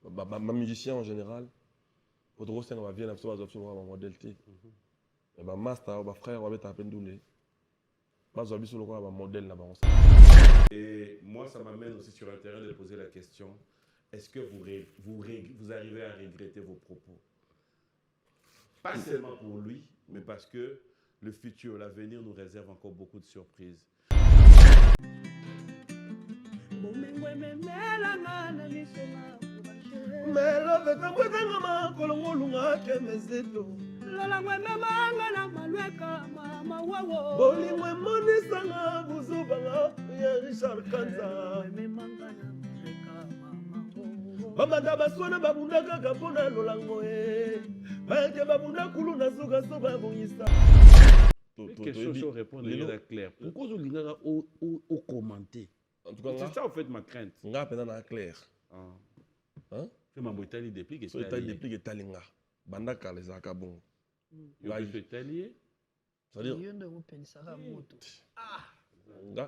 Ma musicien en général, au droit c'est on va bien absolument un modèle T. Et ma master, ma frère, on va mettre à peine doublé. Ma zombie sur le quoi, un modèle là-bas. Et moi, ça m'amène aussi sur un terrain de poser la question, est-ce que vous arrivez à regretter vos propos? Pas seulement pour lui, mais parce que le futur, l'avenir nous réserve encore beaucoup de surprises. Bamanda baswana babundaka kapona lolango babunda kulu na suka so babongisa. Une question sur répondre est claire. Pourquoi vous l'ignorez au commenter? En tout cas, c'est ça en fait ma crainte. On a peine clair. Hein? C'est ma boîte déplique et so état déplique et talinga. Bandaka les akabon. Là je suis allié. C'est-à-dire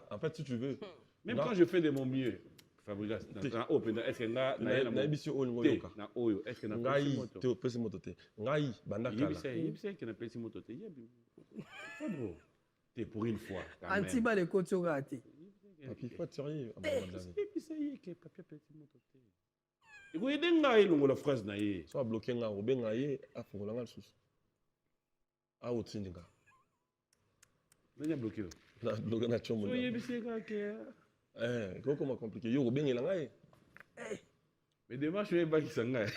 en fait si tu veux même quand je fais de mon mieux Fabrice, est-ce que na est-ce que na te pesi motote ngai bandaka là c'est que na pesi motote t'es pour une fois anti ba le koto raté papi faut sérieux vous aidez ngai longo la phrase na ye so bloquer nga obenga ye afungola nga susu a otindinga nanya bloquer na bloquer na chombo so yebise ka ke comment compliqué yo obengela ngai mais démarche est pas qui s'engage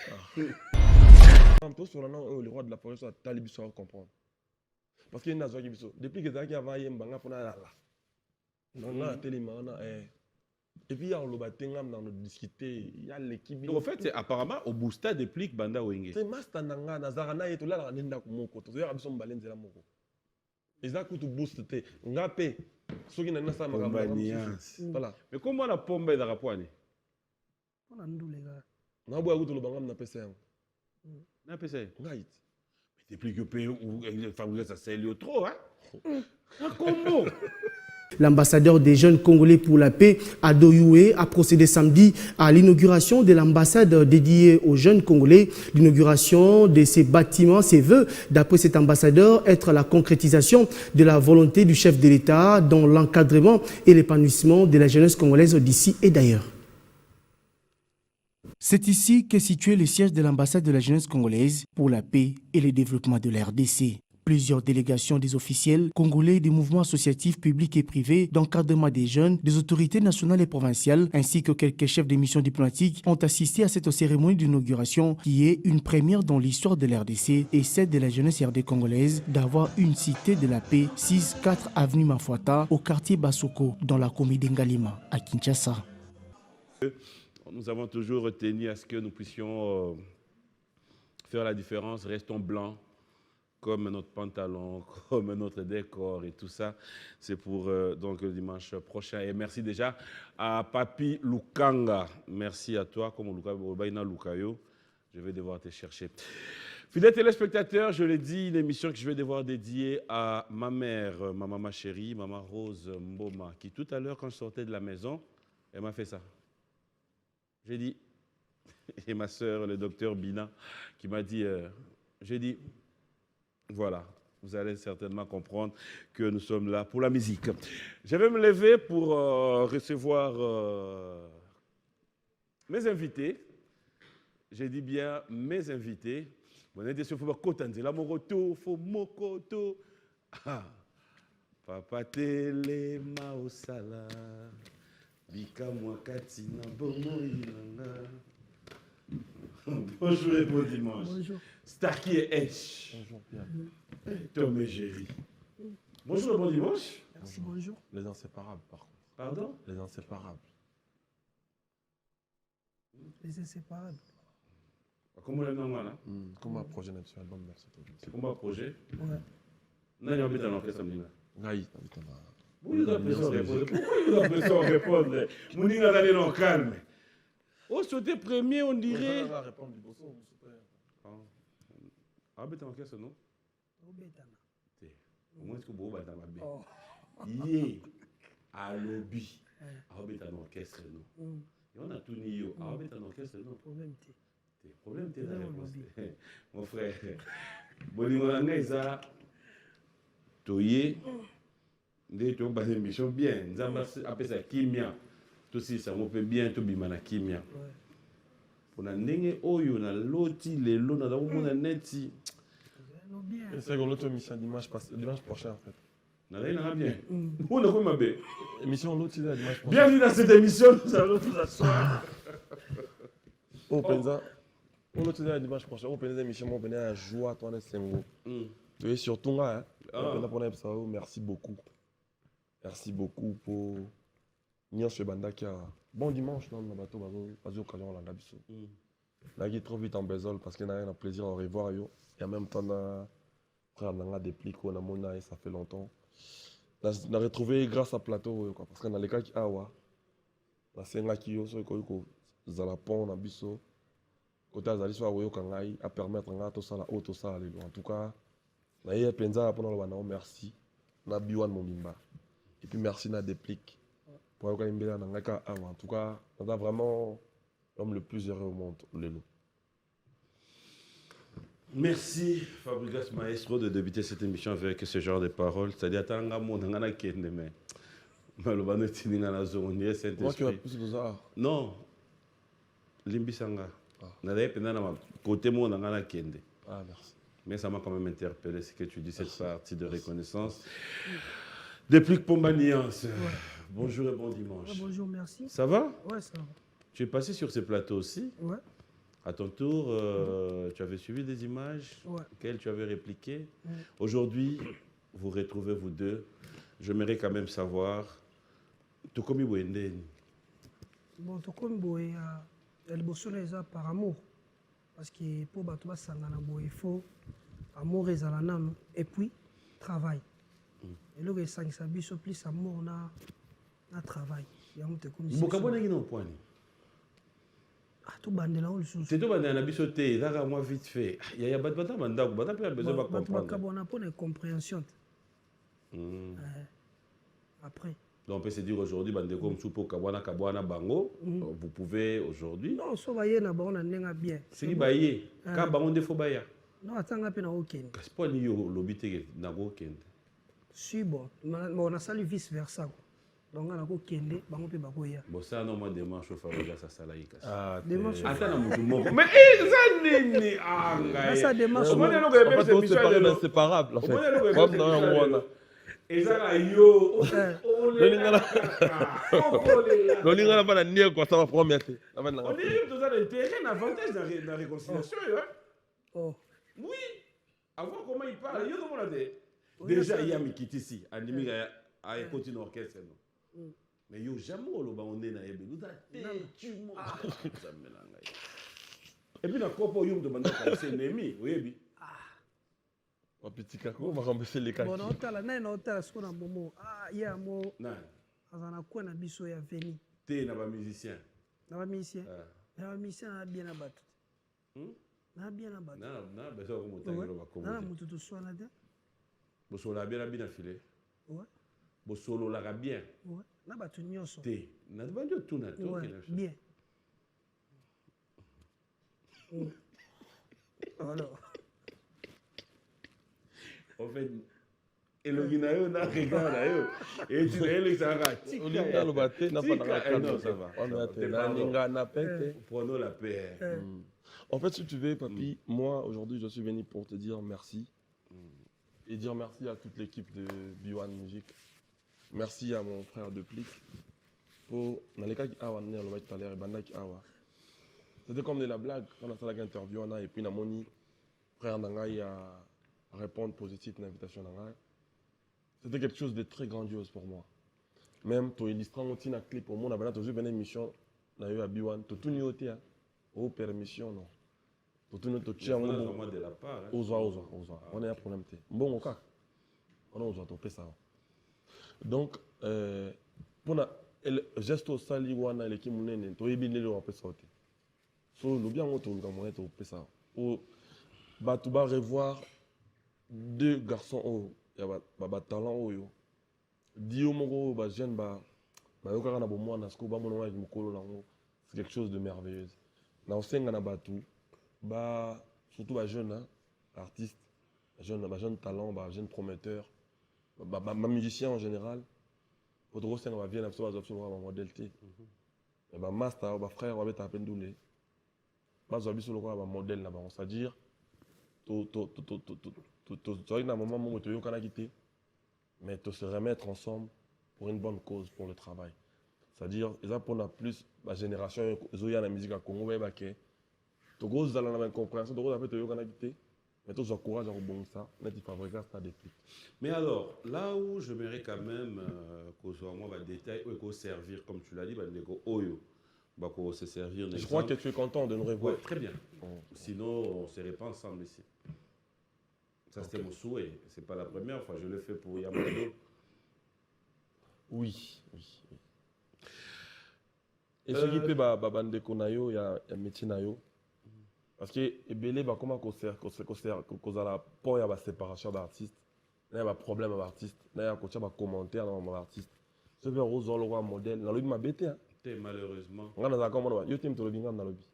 un peu sur le roi de la forêt soit talibiso à comprendre parce qu'il y a une zone qui depuis que ça avant yemba nga pona la non na telima na et puis il y a le batenga dans notre discuter il y a l'équipe donc en fait c'est apparemment au booster déplique banda wenge c'est master nanga na zarana yeto la nenda ko moko to ya biso mbalenze la moko eza kutu boost te ngape soki na nasa makambo voilà mais comment la pombe za rapwani on a ndule ga na bo akutu lo bangam na pesa yango na pesa ngait mais depuis que paye ou Fabrice ça c'est trop hein un combo. L'ambassadeur des jeunes congolais pour la paix, Ado Youé, a procédé samedi à l'inauguration de l'ambassade dédiée aux jeunes congolais. L'inauguration de ces bâtiments, ses vœux, d'après cet ambassadeur, être la concrétisation de la volonté du chef de l'État dans l'encadrement et l'épanouissement de la jeunesse congolaise d'ici et d'ailleurs. C'est ici qu'est situé le siège de l'ambassade de la jeunesse congolaise pour la paix et le développement de la RDC. Plusieurs délégations des officiels congolais des mouvements associatifs publics et privés d'encadrement des jeunes, des autorités nationales et provinciales, ainsi que quelques chefs de missions diplomatiques ont assisté à cette cérémonie d'inauguration qui est une première dans l'histoire de l'RDC et celle de la jeunesse RD congolaise d'avoir une cité de la paix 6-4 avenue Mafuata au quartier Basoko dans la commune d'Ngalima à Kinshasa. Nous avons toujours retenu à ce que nous puissions faire la différence, restons blancs, comme notre pantalon, comme notre décor et tout ça. C'est pour donc le dimanche prochain. Et merci déjà à Papi Lukanga. Merci à toi, comme Lukayo. Je vais devoir te chercher. Fidèles téléspectateurs, je l'ai dit, une émission que je vais devoir dédier à ma mère, ma maman chérie, maman Rose Mboma, qui tout à l'heure, quand je sortais de la maison, elle m'a fait ça. J'ai dit, et ma soeur, le docteur Bina, qui m'a dit, j'ai dit, voilà, vous allez certainement comprendre que nous sommes là pour la musique. Je vais me lever pour recevoir mes invités. J'ai dit bien mes invités. Mon intention, il faut que la moroto, faut mokoto. Papa tele maosala, bika mwakati na bomo ilanga. Bonjour et bon dimanche. Bonjour. Starky et H. bonjour Pierre Tom et Jerry. Bonjour et bon dimanche. Merci, bonjour. les inséparables par contre Pardon? les inséparables Les inséparables. Comment le nom là? comme un projet national album merci C'est comment un projet? Ouais. Non, il y a un peu d'orchestre samedi. ngai Pourquoi il a besoin de répondre? Pourquoi il a besoin de répondre? Mouninga d'aller dans le calme. Au sauté premier, on dirait. Ah, mais t'as un orchestre, non? Au moins, est-ce que vous avez un orchestre? Yeah, à lobby. Ah, mais t'as un orchestre, non? on a tout nié. Ah, mais t'as un orchestre, non. Problème. Problème, t'es Problème, là. on lobby. Mon frère. Bonimanga, Isa. Toye. Ndé, tu as une émission bien. Nous avons appelé ça Kimia. Tout ça, on peut bien tout bimana Kimia. Pour la ndenge oyo na loti les lots na mona neti. C'est comme l'autre émission dimanche prochain en fait. Na rien bien. On a quoi bien. Émission l'autre dimanche prochain. Bienvenue dans cette émission, nous allons tous asseoir. Oh Penza. On l'autre dimanche prochain, on peut des émissions, on peut à joie toi dans Sengo. Tu es surtout là hein. Merci beaucoup. Merci beaucoup pour Nian Banda qui a bon dimanche dans le bateau pas occasion la biso. Là qui trop vite en besoin parce qu'il n'a rien à plaisir à revoir yo et en même temps frère n'a des plis qu'on a mona et ça fait longtemps. On a retrouvé grâce à plateau quoi parce que dans les cas qui awa la scène qui yo so ko zala pont na biso côté azali so awo kangai à permettre nga to sala auto sala en tout cas na ye penza pour nous merci na biwan momimba et puis merci na déplique pour avoir une belle en tout cas on a vraiment l'homme le plus heureux au monde Lelo. Merci Fabregas Maestro de débuter cette émission avec ce genre de paroles. C'est-à-dire tanga mo ngana kende mais malobano tininga na zone Saint-Esprit. Moi qui a plus de ça. Non. Limbisanga. Na d'ailleurs pendant na côté mo ngana kende. Ah merci. Mais ça m'a quand même interpellé ce que tu dis cette partie de reconnaissance. Depuis que Pomba Nuance. Bonjour et bon dimanche. Bonjour, merci. Ça va? Ouais, ça va. Tu es passé sur ce plateau aussi? Ouais. À ton tour, tu avais suivi des images auxquelles tu avais répliqué. Aujourd'hui, vous retrouvez vous deux. J'aimerais quand même savoir, Tokomi Wenden. Bon, Tokomi Boé, elle bosse par amour. Parce que pour Batouba Sangana Boé, il faut amour et zalanam et puis travail. Et là, il s'agit de plus amour na travail. Bokabona qui non point. Tout bandé là, on le sous. C'est tout bandé na biso te, ça moi vite fait. Il y a pas de banda, banda peut besoin de comprendre. On a pas de compréhension. Après. Donc on peut se dire aujourd'hui bandé comme soupo kabwana bango, vous pouvez aujourd'hui. Non, so baye na ba on a bien. C'est qui baye, ka bango defo baya. Non, attends pe na okende. Parce que ni yo lobité na go kende. Si bon, on a sali vice versa. Donc on a okende bango pe bakoya. Bon ça non moi démarche au Fabregas ça salaïka. Ah, démarche. Attends na mutu mais ça nini anga. Ça démarche. On est inséparable en fait. Comme dans un Rwanda. Et ça yo. L'olingala pas la nier quoi ça va promettre. On est tous dans l'intérêt, un avantage dans la réconciliation. Oh. Oui. Avant comment il parle, yo tout le monde déjà il y a Mikiti ici, animi a continué l'orchestre non. Mais yo jamais on est na yebe. Nous a tu mo. Et puis na kopo yo me demande comme c'est ennemi, oui. Un petit kako, on va rembourser les kaki. Bon, on t'a la naine, on t'a ce qu'on a momo. Ah, il y a un mot. Non. On a quoi na biso ya veni. T'es na ba musicien. Na ba musicien. Na ba musicien a bien abattu. Na bien abattu. Non, besoin comme monter le bakomo. Na mutu to soana de. Bo solo bien bien filé. Ouais. Bo solo la bien. Ouais. Na batu nyonso. T'es na ba dio tout na tout. Bien. Alors. En fait, et le Guinéen n'a regardé et tu es le Sarati. On est dans le bateau, n'a pas de ça va. On a prenons la paix. En fait, si tu veux, papy, moi aujourd'hui, je suis venu pour te dire merci et dire merci à toute l'équipe de B1 Music. Merci à mon frère de Plic pour dans les cas qui a amené le tout à l'heure et banda qui a. C'était comme de la blague quand on a fait l'interview et puis Namoni frère Nangai a répondre positif à l'invitation. C'était quelque chose de très grandiose pour moi. Même tu illustrer un clip pour moi, on a toujours une émission à B1, tu tout n'y as pas permission non. Tu tout n'y as pas on a un problème. Bon, ok. On a besoin de ça. Donc, pour le geste au sali wana l'équipe monene, tu es bien le on peut sauter. So le bien on tourne comme on peut ça. Ou bah tu vas revoir deux garçons oh il y a talent oh yo dio moko ba jeune ba yo kaka na bo mwana sko ba mona wa mukolo nango c'est quelque chose de merveilleux. Dans Senga Batou, surtout les jeunes hein, artistes, les jeunes talents, les jeunes prometteurs, les musiciens en général, votre gros Senga va venir à faire des modèles. Et master, frère, on va mettre à peine doulé. Bas sur le modèle là-bas, c'est-à-dire, tu as un moment où tu as quitté, mais tu se remettre ensemble pour une bonne cause, pour le travail. C'est-à-dire, ils ont plus la génération, ils ont la musique à Congo, ils ont une compréhension, ils ont quitté, mais tu as courage à rebondir ça, tu fabriques ça des trucs. Mais alors, là où je m'aimerais quand même qu'on soit moins dans le détail, qu'on servir, comme tu l'as dit, Oyo. Se servir je crois que tu es content de nous revoir. Ouais, très bien. Sinon, on ne serait pas ensemble ici. Ça, c'était mon souhait. Ce n'est pas la première fois. Je le fais pour Yamado. Oui. Et ce qui peut bande konayo, il y a un métier nayo. Parce que Ebele, comment qu'on a la peur, il y a la séparation d'artistes. Il y a un problème avec l'artiste. Il y a un commentaire dans l'artiste. Ce qui est un modèle. Dans le ma bête, malheureusement. On a comment yo tim to le binga na lobby.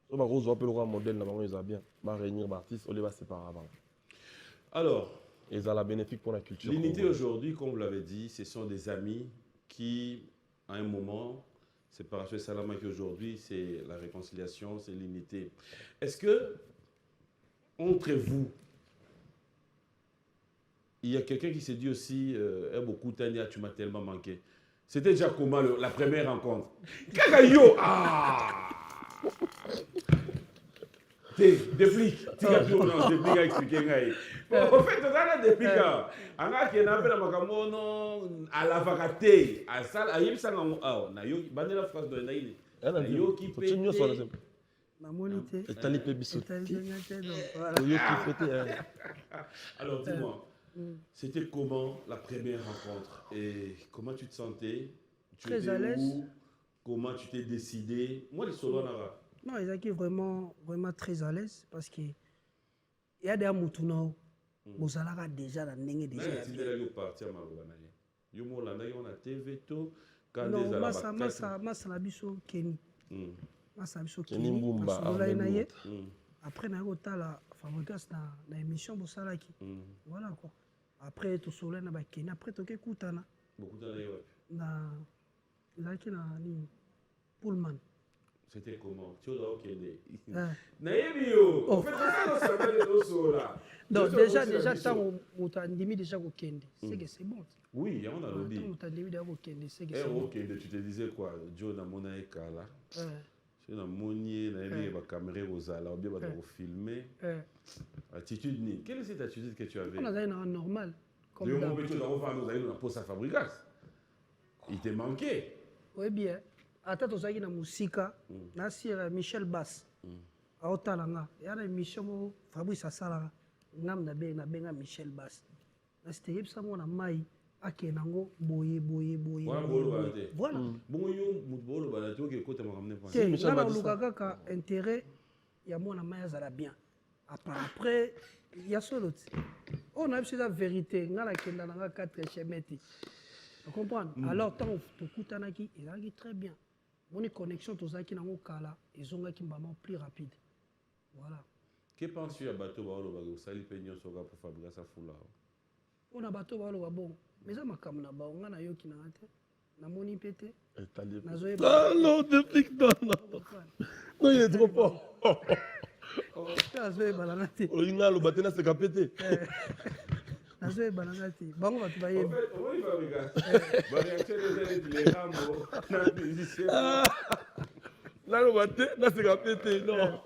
So ba rose appelle le modèle na bango ils a bien. Ba réunir artistes, on les va séparer avant. Alors, et ça la bénéfique pour la culture. L'unité aujourd'hui, comme vous l'avez dit, ce sont des amis qui à un moment séparation Salama qui aujourd'hui c'est la réconciliation, c'est l'unité. Est-ce que entre vous il y a quelqu'un qui s'est dit aussi beaucoup Tania, tu m'as tellement manqué. C'était déjà comment la première rencontre? Kakayo! Ah! Déplique. Déplique à expliquer. En fait, on a des dépliques. On a qui appelle à Makamono, à la vacate, à Sal, à Yipsang, à Yoki, Banela France de Naïli. Yoki Pété. La monité. Et t'as les pébisotés. Alors, dis-moi. C'était comment la première rencontre et comment tu te sentais? Très à l'aise. Comment tu t'es décidé? Moi, les solos, non, ils étaient vraiment très à l'aise parce que il y a des amoutounas. Vous allez déjà dans le déjà. Non, massa labiso Kenny. Massa labiso Kenny Mbumba. Après, na la fabrication na émission Bosalaki. Voilà quoi. Après, tout soleil na Kenny. Après, tu es Koutana. Na Pullman. C'était comment? Tu as donc déjà, tant on t'a dit déjà au Kende. C'est que c'est bon. Oui, on a lobby. On t'a dit au Kende. C'est que c'est bon. Tu te disais quoi? Joe na mona ekala. C'est na monier na yemi ba caméra rozala ou bien ba filmer. Attitude ni. Quelle est cette attitude que tu avais? On a une normal. Comme le moment où tu as offert nous pour sa fabrication. Il te manquait. Oui bien. Ata tozaki na musika na sira Michel Bass aotalanga ya na émission mo Fabrice asalaka ngam na benga Michel Bass na c'était ça mo na mai akenango boye voilà bongo yo mutbolo bana to ke kota makamne pa si Michel Bass luka kaka intérêt ya mo na mai azala bien après il y a solo on a la vérité ngala kenda nga 4 chemeti tu comprends alors tant to kutanaki il a très bien. Mon connexion, tout ça qui n'a pas kala, ils ont qui maman plus rapide. Voilà. Que penses-tu à bateau baolo bago sali penyo soga pour fabriquer sa foula? On a bateau baolo bon, mais ça m'a comme na ba on a yo qui n'a pas na moni pété. Non, depuis non. Non, il est trop fort. Nazoé balanati. Oh, il a le bateau c'est capété. Nazoé balanati. Bango va tubaye. En fait, on va fabriquer. Ba réaction les rameaux na musicien. Là le bateau là c'est capété non.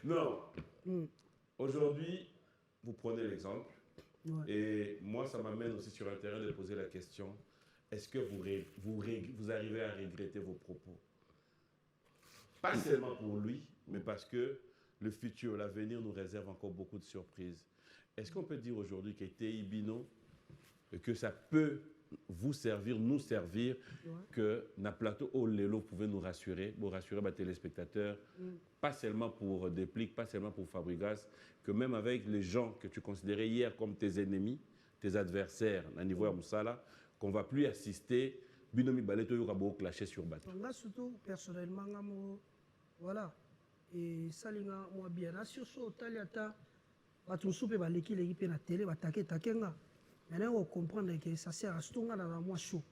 Non. Aujourd'hui, vous prenez l'exemple. Ouais. Et moi, ça m'amène aussi sur un terrain de poser la question, est-ce que vous arrivez à regretter vos propos? Pas seulement pour lui, mais parce que le futur, l'avenir nous réserve encore beaucoup de surprises. Est-ce qu'on peut dire aujourd'hui que TI Bino, que ça peut vous servir, nous servir, que na plateau au Lelo pouvait nous rassurer, pour rassurer les téléspectateurs, pas seulement pour Déplique, pas seulement pour Fabrigas, que même avec les gens que tu considérais hier comme tes ennemis, tes adversaires, à niveau Moussala, qu'on va plus assister binomi baleto yo kabo clasher sur bateau. Nga surtout personnellement nga mo voilà et salinga moi bien na surso taliata batu soupe baleki leki pe na télé batake takenga. Maintenant on comprendre que ça sert à stonga dans moi chaud.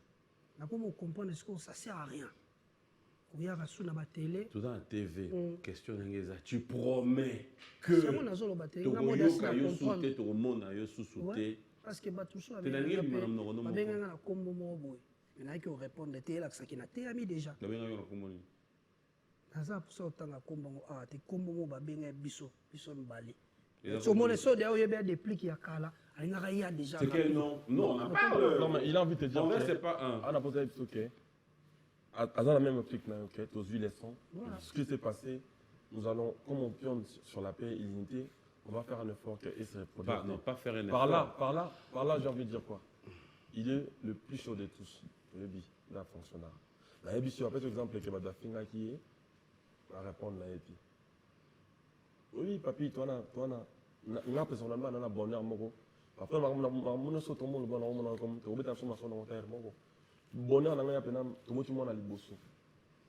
Na comme on comprendre ce que ça sert à rien. Oya ka suna ba télé. Tout dans la TV, question ngeza, tu promets que C'est mon azolo ba télé. Na mo da ça yo souté to mona yo sous-souté. Parce que batu so Te nangi madame no no. ba benga na kombo mo boy. Maintenant que répondre télé la ça qui na té ami déjà. Na benga yo na komoni. Naza pour ça autant kombo ah te kombo mo ba benga biso mbali. So mon so de oye be des plis qui a kala. Alinga ya déjà. C'est que non, on n'a pas le... Non, mais il a envie de te dire. En vrai, c'est pas un. On a posé ok. À la même optique, ok, tous vu les sons. Voilà. Ce qui s'est passé, nous allons, comme on pionne sur la paix et l'unité, on va faire un effort et se reproduire. Pas faire un effort. Par là, j'ai envie de dire quoi? Il est le plus chaud de tous, le bi, la fonctionnaire. La bi, sur après, exemple, que va finir qui est, va répondre la bi. Oui, papi, toi, na personnellement, on a bonheur, moko. Après, on a sauté au monde, on a comme, tu as oublié son terre, moko. Bonheur, on a appelé, tout le monde a liboso.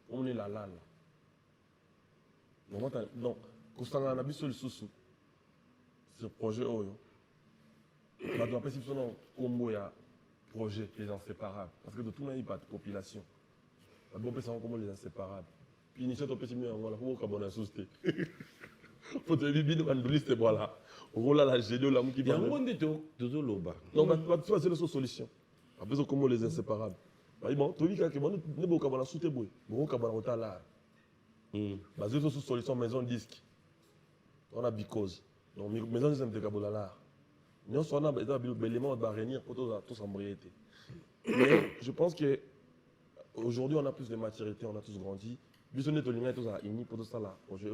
On est là. Donc, quand on a vu sur le sous, ce projet, on doit passer sur un combo, il y a projet, les inséparables. Parce que de tout, il n'y a pas de population. On peut passer comme les inséparables. Puis, il y a un petit peu de temps, on a sousté. Faut te dire, bien, on c'est voilà. On a la génie, la mouki. Il y a un monde de loba. Non, tu vas c'est la solution. Après, c'est comment les inséparables. Bon, tu dis que bon, ne pas qu'on a sauté boy. Bon, qu'on a autant là. Basé sur solution maison disque. On a because. Donc maison disque de Kabola là. Nous on a des éléments de réunir pour tous embriéter. Mais je pense que aujourd'hui on a plus de maturité, on a tous grandi. Puis on est tous à uni pour tout ça là. Projet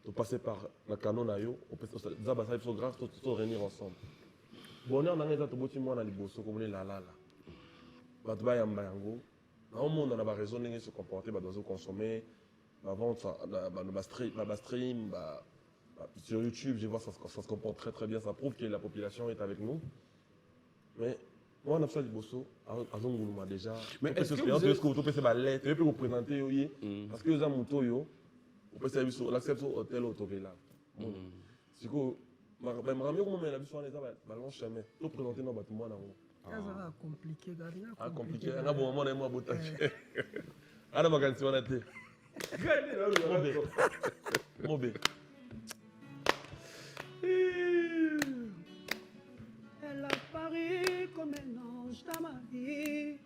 de passer par la canon à yo, on peut ça va ça grave tous réunir ensemble. Bonheur on a des autres moi na liboso comme les là. Bato ba yamba yango na monde na ba raison ndenge se comporter ba dozo consommer ba vente ba stream sur YouTube je vois ça se comporte très bien, ça prouve que la population est avec nous. Mais moi on a fait du bosso azonguluma déjà. Mais est-ce que vous peut se baler tu peux vous présenter yo parce que les amuto yo on peut servir sur l'accepte hôtel autovéla. C'est que ma ramio comme la biso on les a ballon chemin to présenter no bato moi na C'est compliqué, Garina. Compliqué. On a bon moment de moi boutache. On a ma canne sur la tête. Mobé. Elle a paru comme un ange dans ma vie.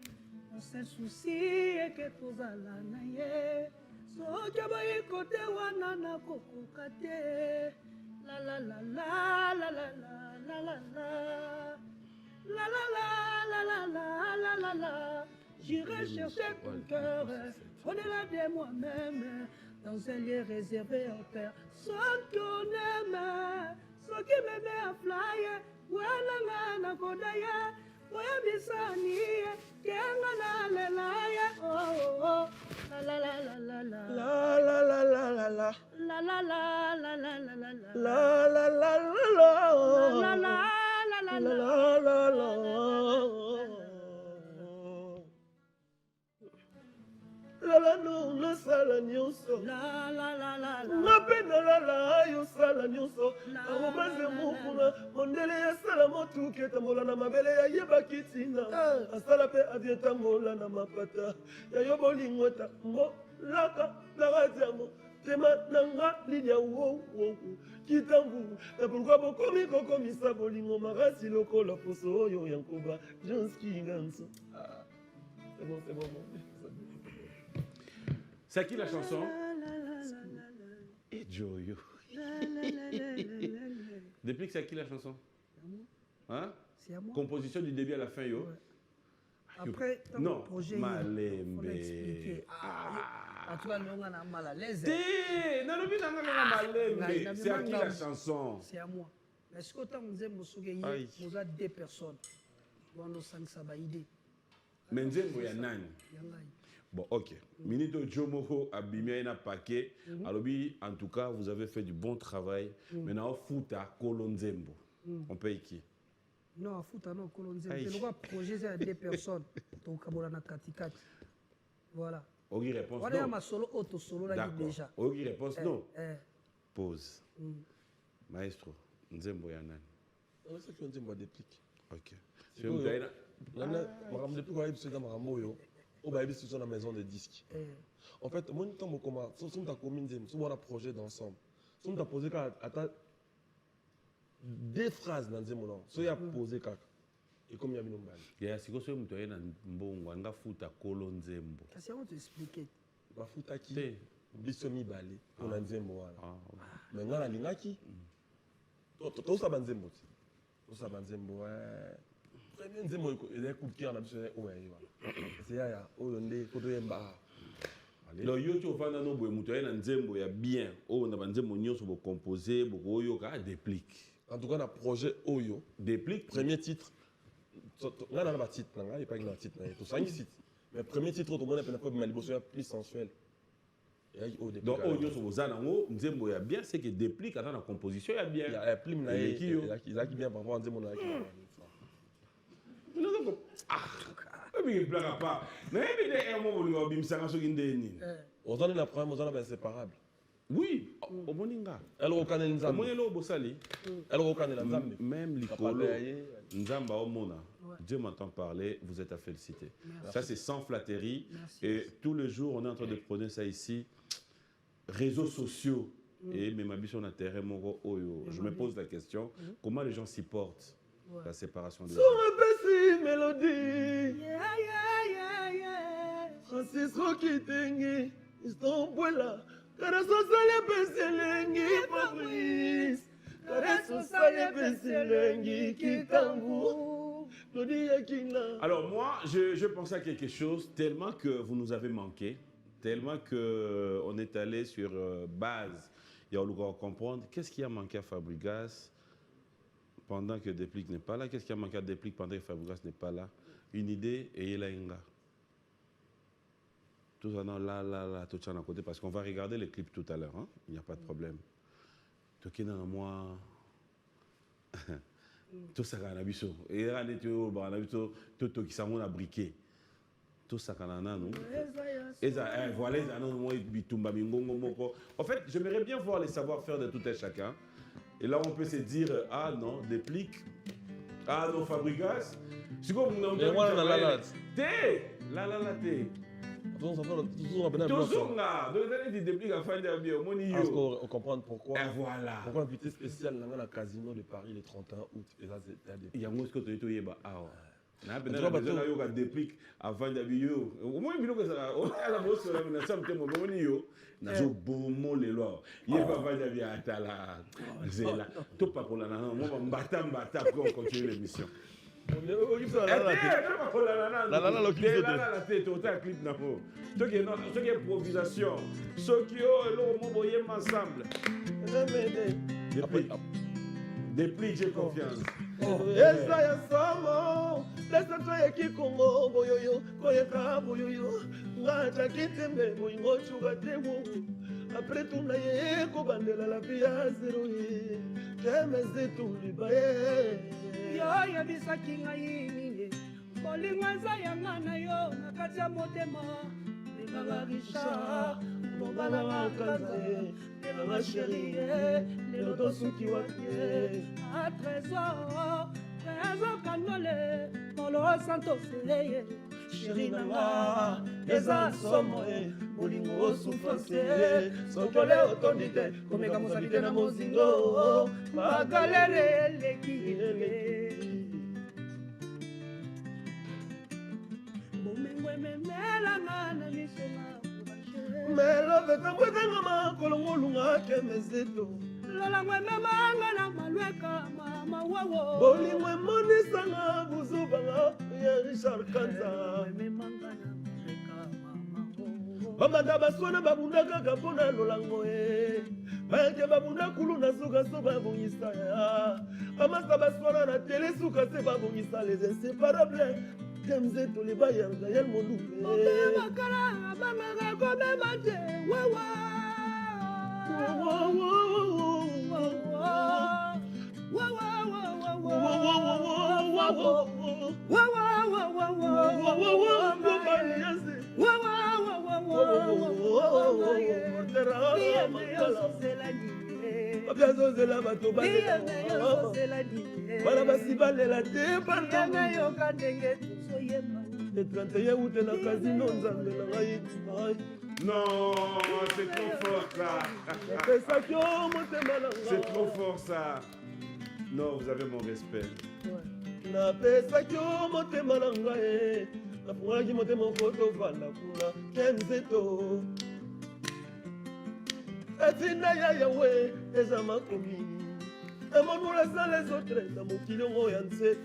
Mon seul souci est que tous à la naïe. So que boy côté wana na koko kate. La la la la la la la la la. La la la la la la la la. J'irai chercher ton cœur au-delà de moi-même, dans un lieu réservé au Père. Sans qu'on aime, sans qui me met à flyer, voilà na kodaya, oya bisani, kenga na lelaya, oh oh, la la la la la la, La la la la la la, la la la la la la la la, la la la la la la, la la la la la la. La la no la sala nyonso. la la la la la. Napenda la la yo sala nyonso. Arobaze mukuna mondele ya sala motuki etambola na mabele ya yeba kitina. Asala pe avietambola na mapata. Ya yo bolingo tambolaka na radiamo. Tema nanga lilia wo kitambu. Na pourquoi bokomi kokomisa bolingo marasi lokola poso oyo yankoba. Janski nganso. C'est bon. C'est à qui la chanson? Et Joyo. Depuis que c'est à qui la chanson? Hein? C'est à moi. Composition du début à la fin, yo. Ouais. Après, dans non, le projet, Malembe. il faut expliquer. Tu vas le mal à l'aise. C'est à qui la chanson? C'est à moi. Mais ce que tu as dit, nous avons deux personnes. Nous avons ça idée. Menzembo ya nani? Bon, ok. Minito Jomoho Abimia na paquet. Alobi, en tout cas, vous avez fait du bon travail. Maintenant, Fouta Kolonzembo. On paye qui? Non, afuta non, kolonze. Aïe. C'est le projet, c'est à 2 personnes. Donc, kabona na katikati. Voilà. Ogi réponse Voilà, non. ma solo, auto solo, là, D'accord. déjà. Ogi réponse non. Pause. Mm. Maestro, Nzembo ya nani? On sait qu'on dit moi déplique. Ok. C'est Je me que, dis, depuis qu'on a eu ce dans Marambo, on va aller sur la maison de disques. En fait, moi, nous sommes comme ça, nous avons commis un projet d'ensemble. Nous avons posé des phrases dans ce moment. Nous avons posé et comme il y a une balle. il y a siko so mtu ayena mbongo anga futa kolo Nzembo. Kasi on te expliquer. Ma futa qui Te. biso mibale pour na nzembo wana. Ah, Mais ngana lingaki. To sa banzembo. To sa banzembo. Premier nzembo il est coup de cœur na biso ouais voilà. C'est ya oyo nde koto yemba. lo yo tu ofanda no boy mutu ayena Nzembo ya bien. O na banzembo nyonso bo composer bo oyo ka déplique. En tout cas, le projet Oyo, Déplique premier titre, on a un titre, il n'y a pas un titre, tout ça, titre. Mais premier titre, on a un plus sensuel. donc oyo so bozana ngo Nzembo ya bien c'est que déplique dans la composition ya bien. Il y a plus il a qui bien par rapport à Nzembo na qui. Non donc mais blague pas. Mais bien un moment on bimsanga so kindeni. On a un problème, on a inséparable. Oui, au moninga. Elle reconnaît Au Nzambe. monelo bosali. Elle reconnaît Nzambe. Même l'icolo, Nzamba Omona, Dieu m'entend parler, vous êtes à féliciter. Merci. Ça, c'est sans flatterie. Merci. Et tous les jours, on est en train de prôner ça ici. Réseaux sociaux. Et même Abisso na terre moko oyo. Je me pose la question, comment les gens supportent la séparation des gens? Son mélodie. Francis Rokitengi, Istanbula. Caresse sale peselengi Fabrice. Caresse sale peselengi Kitangu. Alors moi, je pensais à quelque chose tellement que vous nous avez manqué, tellement qu'on est allé sur base. Il y a à comprendre qu'est-ce qui a manqué à Fabregas pendant que Déplique n'est pas là. Qu'est-ce qui a manqué à Déplique pendant que Fabregas n'est pas là? Une idée et il a une tout ça, non, là, tout ça à côté, parce qu'on va regarder les clips tout à l'heure, hein? Il n'y a pas de problème. Tout qui est dans moi, tout ça, on a vu ça. Et là, on a vu tout qui s'en a briqué. Tout ça, on a nous. Et ça, voilà, en fait, j'aimerais bien voir les savoir-faire de tout un chacun. Et là, on peut se dire, ah non, Déplique. Ah non, Fabregas. C'est comme on a dit. Toujours là, donc il Déplique à fin de bien, on comprend pourquoi. Et voilà. Pourquoi invité spécial dans le casino de Paris le 31 août. Et là, c'est il y a un ce que tu es là. Ah, il y a Déplique avant de bien. Au moins, il y a on a la bosse là, on a ça me money yo. Na zo bomo le lo. Il va pas de bien atala. Zela. Tout pas pour la nana, moi mbata pour continuer l'émission. La tête, autant clip na po. Ce qui est improvisation, ce qui est l'homme ensemble. Déplique, j'ai confiance. Esa ya samo, lesa toya kikongo boyoyo, koyeka boyoyo, ngata kitembe boyingo chuga temo. Après tout na ye ko bandela la via zero ye, kemeze tulibaye. Yo yebisaki ngai nini bolingo eza yanga na yo na kati ya motema benganga Richard bonganga kanza benganga sheri lelo tosuki wate a trésor kanole molo santos ye sheri nanga eza somo bolingo souffrance sokole otondi te komeka mosali te na mozingo makalere eleki Melo veta mwezanga makolo ngolunga kemezeto lolangwe memanga na malweka mama wawo bolingwe monisanga buzubanga ya Richard Kanza memanga na malweka mama wawo bamanda baswana babunda kaka mpona lolango bayake babunda kulu na suka so babongisa ya bamasa baswana na tele suka se babongisa les inséparables Temzeto le bayanga yel molumbe makala bangaka komema te wawa Biazozela bato bana basi balela te yoka ndenge tozoyemba le 31 août na casino nzambe na ngai Non, c'est trop fort ça. napesaki yo motema na C'est trop fort ça. Non, vous avez mon respect. napesaki yo motema na ngai nafungaki motema moko tovanda kuna kenzeto etinda ya yawe eza makomi emonula eza les autres na mokili yango ya nse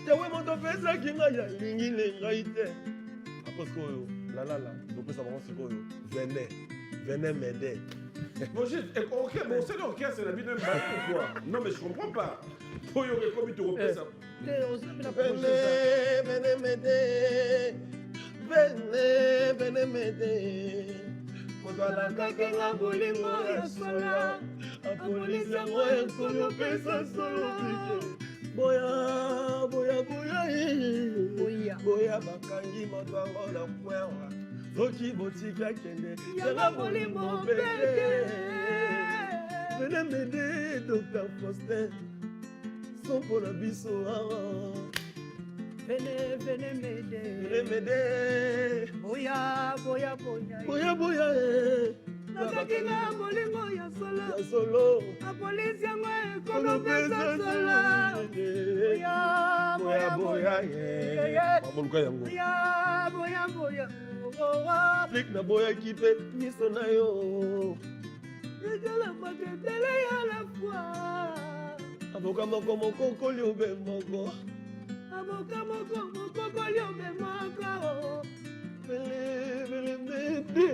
yawe moto apesaki ngai alingi le ngai te aposke oyo lalala topesa bango sikoyo vene mede Bon, ok, bon, c'est ok, c'est la vie d'un bateau, quoi. Non, mais je comprends pas. Pour y aurait comme tu repères ça. vene mede moto alakaki nga bolingo ya sola apolisi yango ekoli opesa solo pike boya bakangi moto yango na kwewa soki botika kende yanga bolingo pete vene mede Dr. Faustin so mpona biso awa Vene mede boya nakaki nga bolingo ya solo apolisi yango ekolopesa sola mamoluka yango boya flik na boyaki mpe miso na yo ezala baketele ya la fois avoka moko mokokoli obe moko avoka moko mokokoli obe moko belemede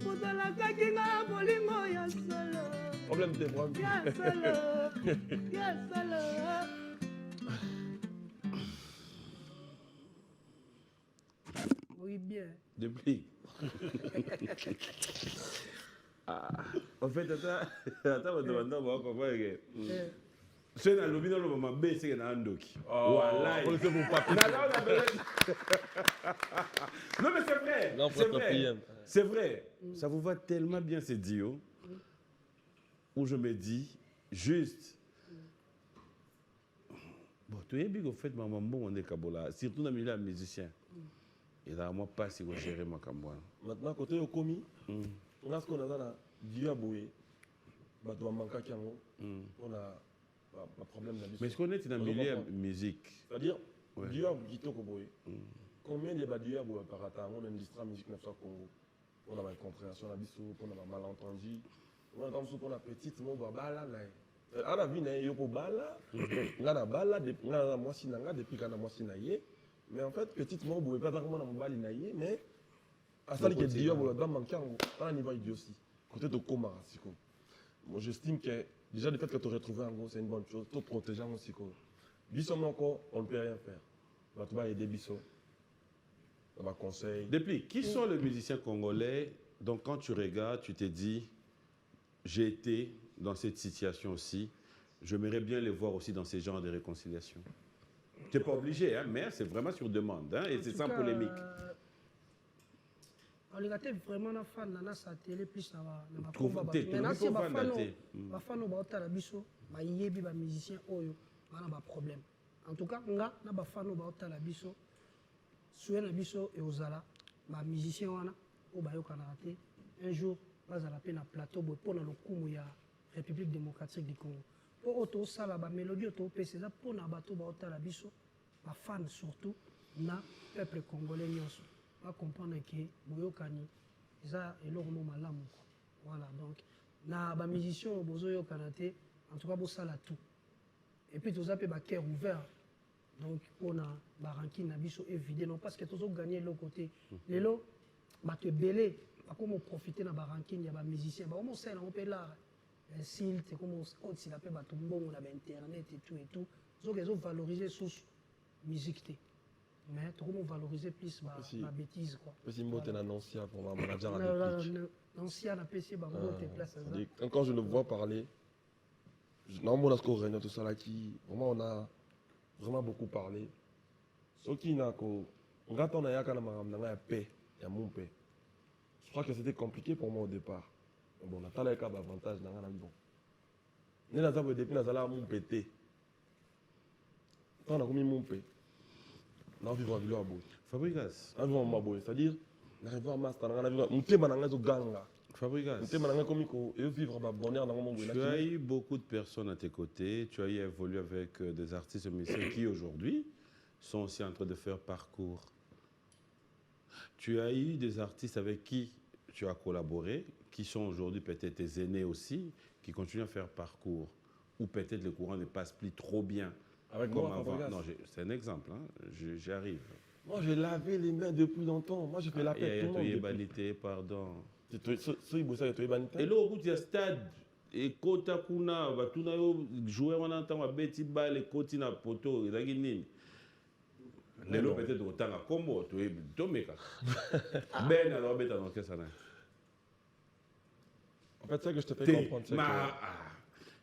motalakaki nga bolingo ya solo problème te problème ya solo oui bien Depuis. En fait, attends, on comprend que. C'est dans le bidon, le moment B, c'est dans un doki. Voilà. Non, mais c'est vrai. C'est vrai. C'est vrai. Ça vous va tellement bien, ces dios, où je me dis, juste. Bon, tu es bien au fait, maman, bon, on est Kabola, surtout dans le milieu musicien. Et là, moi, pas si vous gérez ma campagne. maintenant côté okomi on a ce qu'on a dans la diaboué bato manquaki yango on a un problème na biso. Mais est-ce qu'on est dans le milieu musique? C'est-à-dire Dieu a kitoko boye combien de badieu boye par rapport on industrie musique na Congo on a une compréhension na biso on a un malentendu on a comme pour la petite mo bala na ana vi na yo ko bala ngana bala depuis ngana mwasi nanga depuis kana mwasi na ye. Mais en fait, petite mort, vous ne pouvez pas vraiment m'emballer, mais à ça, il y a des gens qui ont manqué à un niveau idiotie. Côté de coma, moi, j'estime que déjà le fait que tu retrouvé en gros, c'est une bonne chose. Tout protégeant aussi. Bisson encore, on ne peut rien faire. Tu vas aider Bisson. On va conseiller. Depuis, qui sont les musiciens congolais? Donc, quand tu regardes, tu te dis, j'ai été dans cette situation aussi. J'aimerais bien les voir aussi dans ces genres de réconciliation. Tu n'es pas obligé, hein, mais c'est vraiment sur demande, hein, et c'est sans polémique. On regarde vraiment la fan na sa télé plus na ba maintenant si ba fan ba otala biso ba yebi ba musicien oyo bana ba problème. En tout cas nga na ba fan ba otala biso soué na biso et ozala ba musicien wana o ba yoka na raté un jour bazala pe na plateau bo pona lokumu ya République démocratique du Congo. Pour auto sala ba mélodie auto pc za pona bato ba otala biso ba fan surtout na peuple congolais nyonso ba comprendre que boyokani za eloko mo malamu voilà donc na ba musicien bozo yokana te en tout cas bo sala tout et puis toza pe ba cœur ouvert donc pona ba ranking na biso évident non parce que tozo gagner le côté lelo ba te belé ba comme profiter na ba ranking ya ba musicien ba mo sala on peut là s'il te comme on la paix bato mbongo na internet et tout donc ils ont valorisé sous musique té mais tout comment valoriser plus ma bêtise quoi aussi mbote na Nancia pour ma manager à l'époque Nancia na PC ba mbote place ça quand je le vois parler non mon asco réunion tout ça là qui vraiment vraiment beaucoup parlé. Ce qui n'a qu'au. Quand on a eu paix, il y a mon paix. Je crois que c'était compliqué pour moi au départ. Mais bon, on a pas d'avantage dans la bon. Nous avons depuis mon pété. On a commis mon paix. On a vu voir le bout. Fabregas. On a vu voir bout. C'est-à-dire, on a vu voir master, on a vu voir. On a vu voir ganga. Fabregas. On a vu voir vivre ma bonheur dans mon bout. Tu as eu beaucoup de personnes à tes côtés. Tu as eu évolué avec des artistes musiciens qui aujourd'hui sont aussi en train de faire parcours. Tu as eu des artistes avec qui tu as collaboré, qui sont aujourd'hui peut-être tes aînés aussi, qui continuent à faire parcours. Ou peut-être le courant ne passe plus trop bien. Avec comme moi, avant. Non, c'est un exemple. Hein. J'y arrive. Moi, j'ai lavé les mains depuis longtemps. Moi, j'ai fait la paix tout le monde. Banité, pardon. Et Et là, au bout, il y a stade. Et Kota Kuna, tu as joué en entend à Betty Ball et Kotina Poto, et Laginine. Les lots peut-être autant à Combo, tu es Domeka. Ben, alors, bête dans qu'est-ce que ça. En fait, c'est que je te fais comprendre.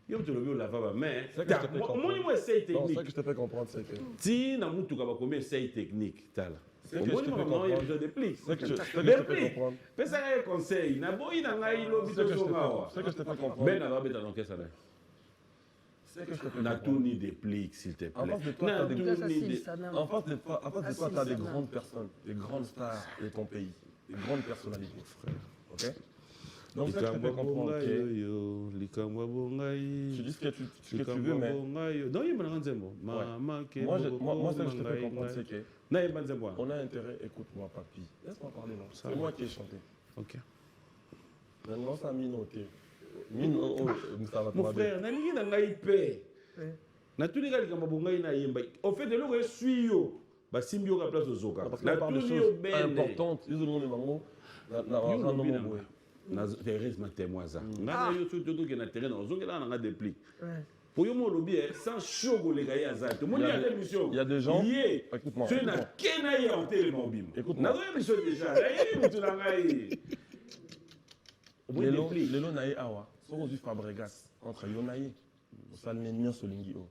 Je te le dis, la femme, mais. C'est que je te fais comprendre. Moi, c'est Non, c'est technique. que je te fais comprendre, c'est que. Si, dans mon tout cas, combien c'est technique, tal. C'est que je te fais comprendre. Il y a besoin de plis. C'est que je te fais comprendre. Fais ça un conseil. Na boy na ngai lo C'est que je te fais comprendre. Ben alors bête dans qu'est-ce que ça. C'est que je te fais Na comprendre. tout ni des plis, s'il te plaît. En face de toi, Na t'as des- tout Déjà, ni si, des- ça n'a- En face de toi, tu as des ça grandes personnes, des grandes stars de ton pays, des grandes personnalités. Ok? Donc, c'est que je te fais comprendre que tu dis ce que tu veux, mais Non, il m'a rendu mot. moi, ce que je te fais comprendre, c'est que Non, il m'a dit moi. on a intérêt, écoute-moi, papy. Laisse-moi parler, non? C'est moi qui ai chanté. OK. Maintenant, ça a mis noté. Ça va Mon frère, nalingi na ngai pe. Ouais. Na tous les gars qui ont ngai na yemba. Au fait de l'eau est suyo. Ba simbio ka place zoka. Parce Na qu'on parle de tous choses les importantes. Ils ont le mango. na Thérèse ma témoin ça. Na yo tout tout que na terrain on zongela na dépli. Ouais. Pour yo mo lobi sans chogo les gars ya za. Mo Il y ni a à des- l'émission. il y a des gens- Yé. Écoute-moi, Tu na écoute-moi. kena ya en tellement bim. Écoute-moi. Na émission déjà. Na yé mutu na ngai. Lelo naye awa. Soko du Fabregas entre yo naye. Osalme nyonso lingi o.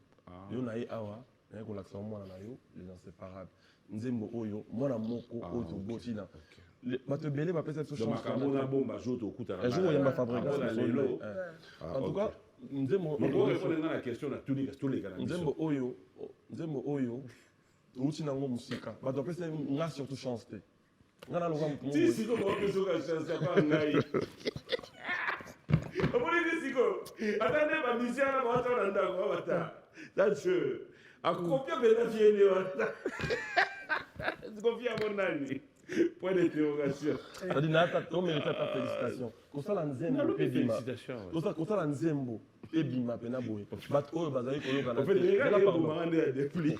Yo naye awa. Naye kolakisa mwana na yo les inséparables. Nzembo oyo mwana moko oyo toboti na. Bato ebele bapesa biso Donc chance. makambo na bomba jo to kuta. Un jour oyemba Fabregas na na lelo. En tout cas, nzembo Mais pour répondre à la question na tous les gars. nzembo oyo outi nango musika bato apesa nga surtout chance te nga naloba motu Si siko mo peso ka chance pa ngai. Omoni ni siko. Atande ba misiana ba ta na ndako ba ta. That's true. Akopia bela fieni wa. Confia mon nani. Point d'interrogation. c'est-à-dire nata tomérite ta félicitation kosala nzembo mpe bima kosala nzembo mpe bima mpena boye bato oyo bazali koyokana En fait, les gars, ils vont demander à des plis.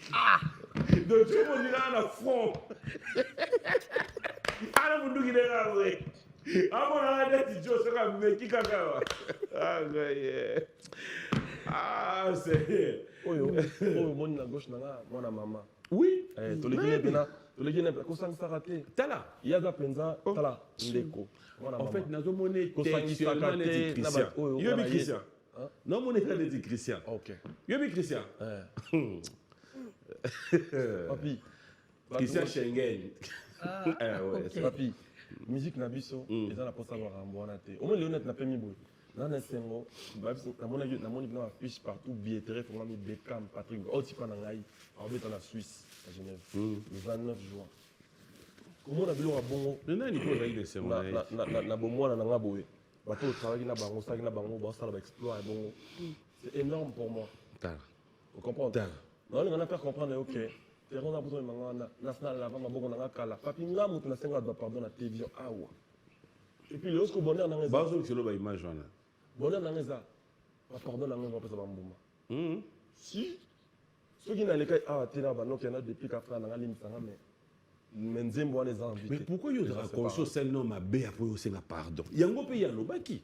Donc, tu vas dire à la front. Ah, vous nous guidez là, oui. Ah, mon arrêt d'être idiot, c'est comme mec qui caca. Ah, ouais. Ah, c'est. oyo omoni na gauche nanga mwana mama Oui. toleki ne mpena kosangisaka te Tala. ye aza mpenza tala ndeko mwana En fait, mama nous avons monnaie Kosangisaka textuellement te, les na Christian. bato oyo Yo wana bi ye. Christian. Hein? Non, monnaie les Christian. ok Yo bi Christian. papi Christian Schengen. Ah, Ouais, ok. papi musique na biso eza na mposa makambo wana te omoi leonet napemi boye na na esengo namoni na bafiche partout billetterie efongami Beckham Patrick otipa na ngai aobeta na Suisse à Genève le 29 juin komona biloko ya bongo Maintenant, il faut régler ces moyens. na bomwana na nga boye bato otravaillaki na bango osalaki na bango baosala baexploit ya bongo c'est énorme pour moi Tala. vous comprenez Tala. naolinga na faire comprendre ok terrain na poto emanga wana national lava maboko na nga kala papi nga moto nasenga adwa pardon na télévision awa et puis lorsque bonheur na nga eza Bazo, c'est le image. bonheur na nga eza bapardon na nga bapesa bambuma si soki naleka awa te na banoki yana depuis kafra na nga limisanga me nzembo wana eza envie Mais te. pourquoi il y a conscience celle non ma bé après aussi la pardon. Yango pe yalo baki.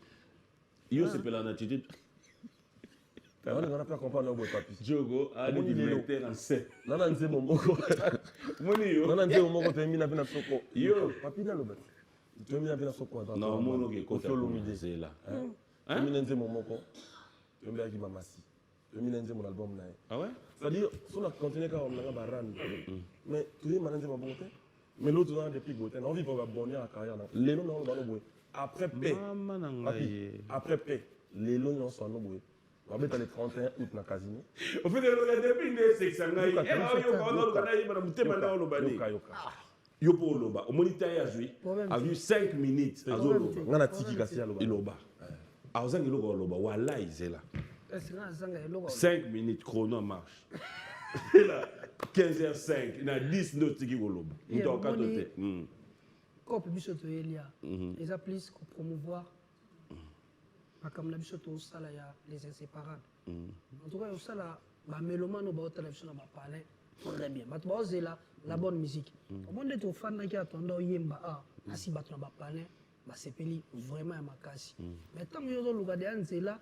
Yo c'est pela attitude. naolinga na faire comprendre boye papi Jogo a Omoni des lelo. metteurs en scène. nana nzembo moko Moni yo. nana nzembo moko toyembi na mpe na soko Yo. papi naloba toyembi na mpe na soko Non, mono ke kota olumide c'est là. toyembi na nzembo moko toyembi ayaki mamasi 2001 mon album là. Ah ouais? C'est-à-dire, si on a continué quand on a baran, mais tu es malin de ma bonté. Mais l'autre on a des plus beautés. On vit pour abonner à la carrière. Les noms on va nous après paix. Après paix, les noms on sont nous. On va mettre les 31 août dans casino. Au fait, depuis les sexes, on a eu yo pour Loba. Au moniteur a vu 5 minutes. On a tiki kassi à Loba. A ozang iloba Loba. Wala izela. 5 minutes chrono marche. Là 15h05, il y a 10 notes qui vont Loba. Cop biso to elia. Les applis pour promouvoir. Comme la biso to sala ya les inséparables. En tout cas, au sala ba mélomane ba télévision ba parler. Très bien. Bato baoze la bonne musique. Au monde de fan qui attendent yemba asi bato na ba parler ba sepeli vraiment ya makasi. Mais tant que yo luka de anzela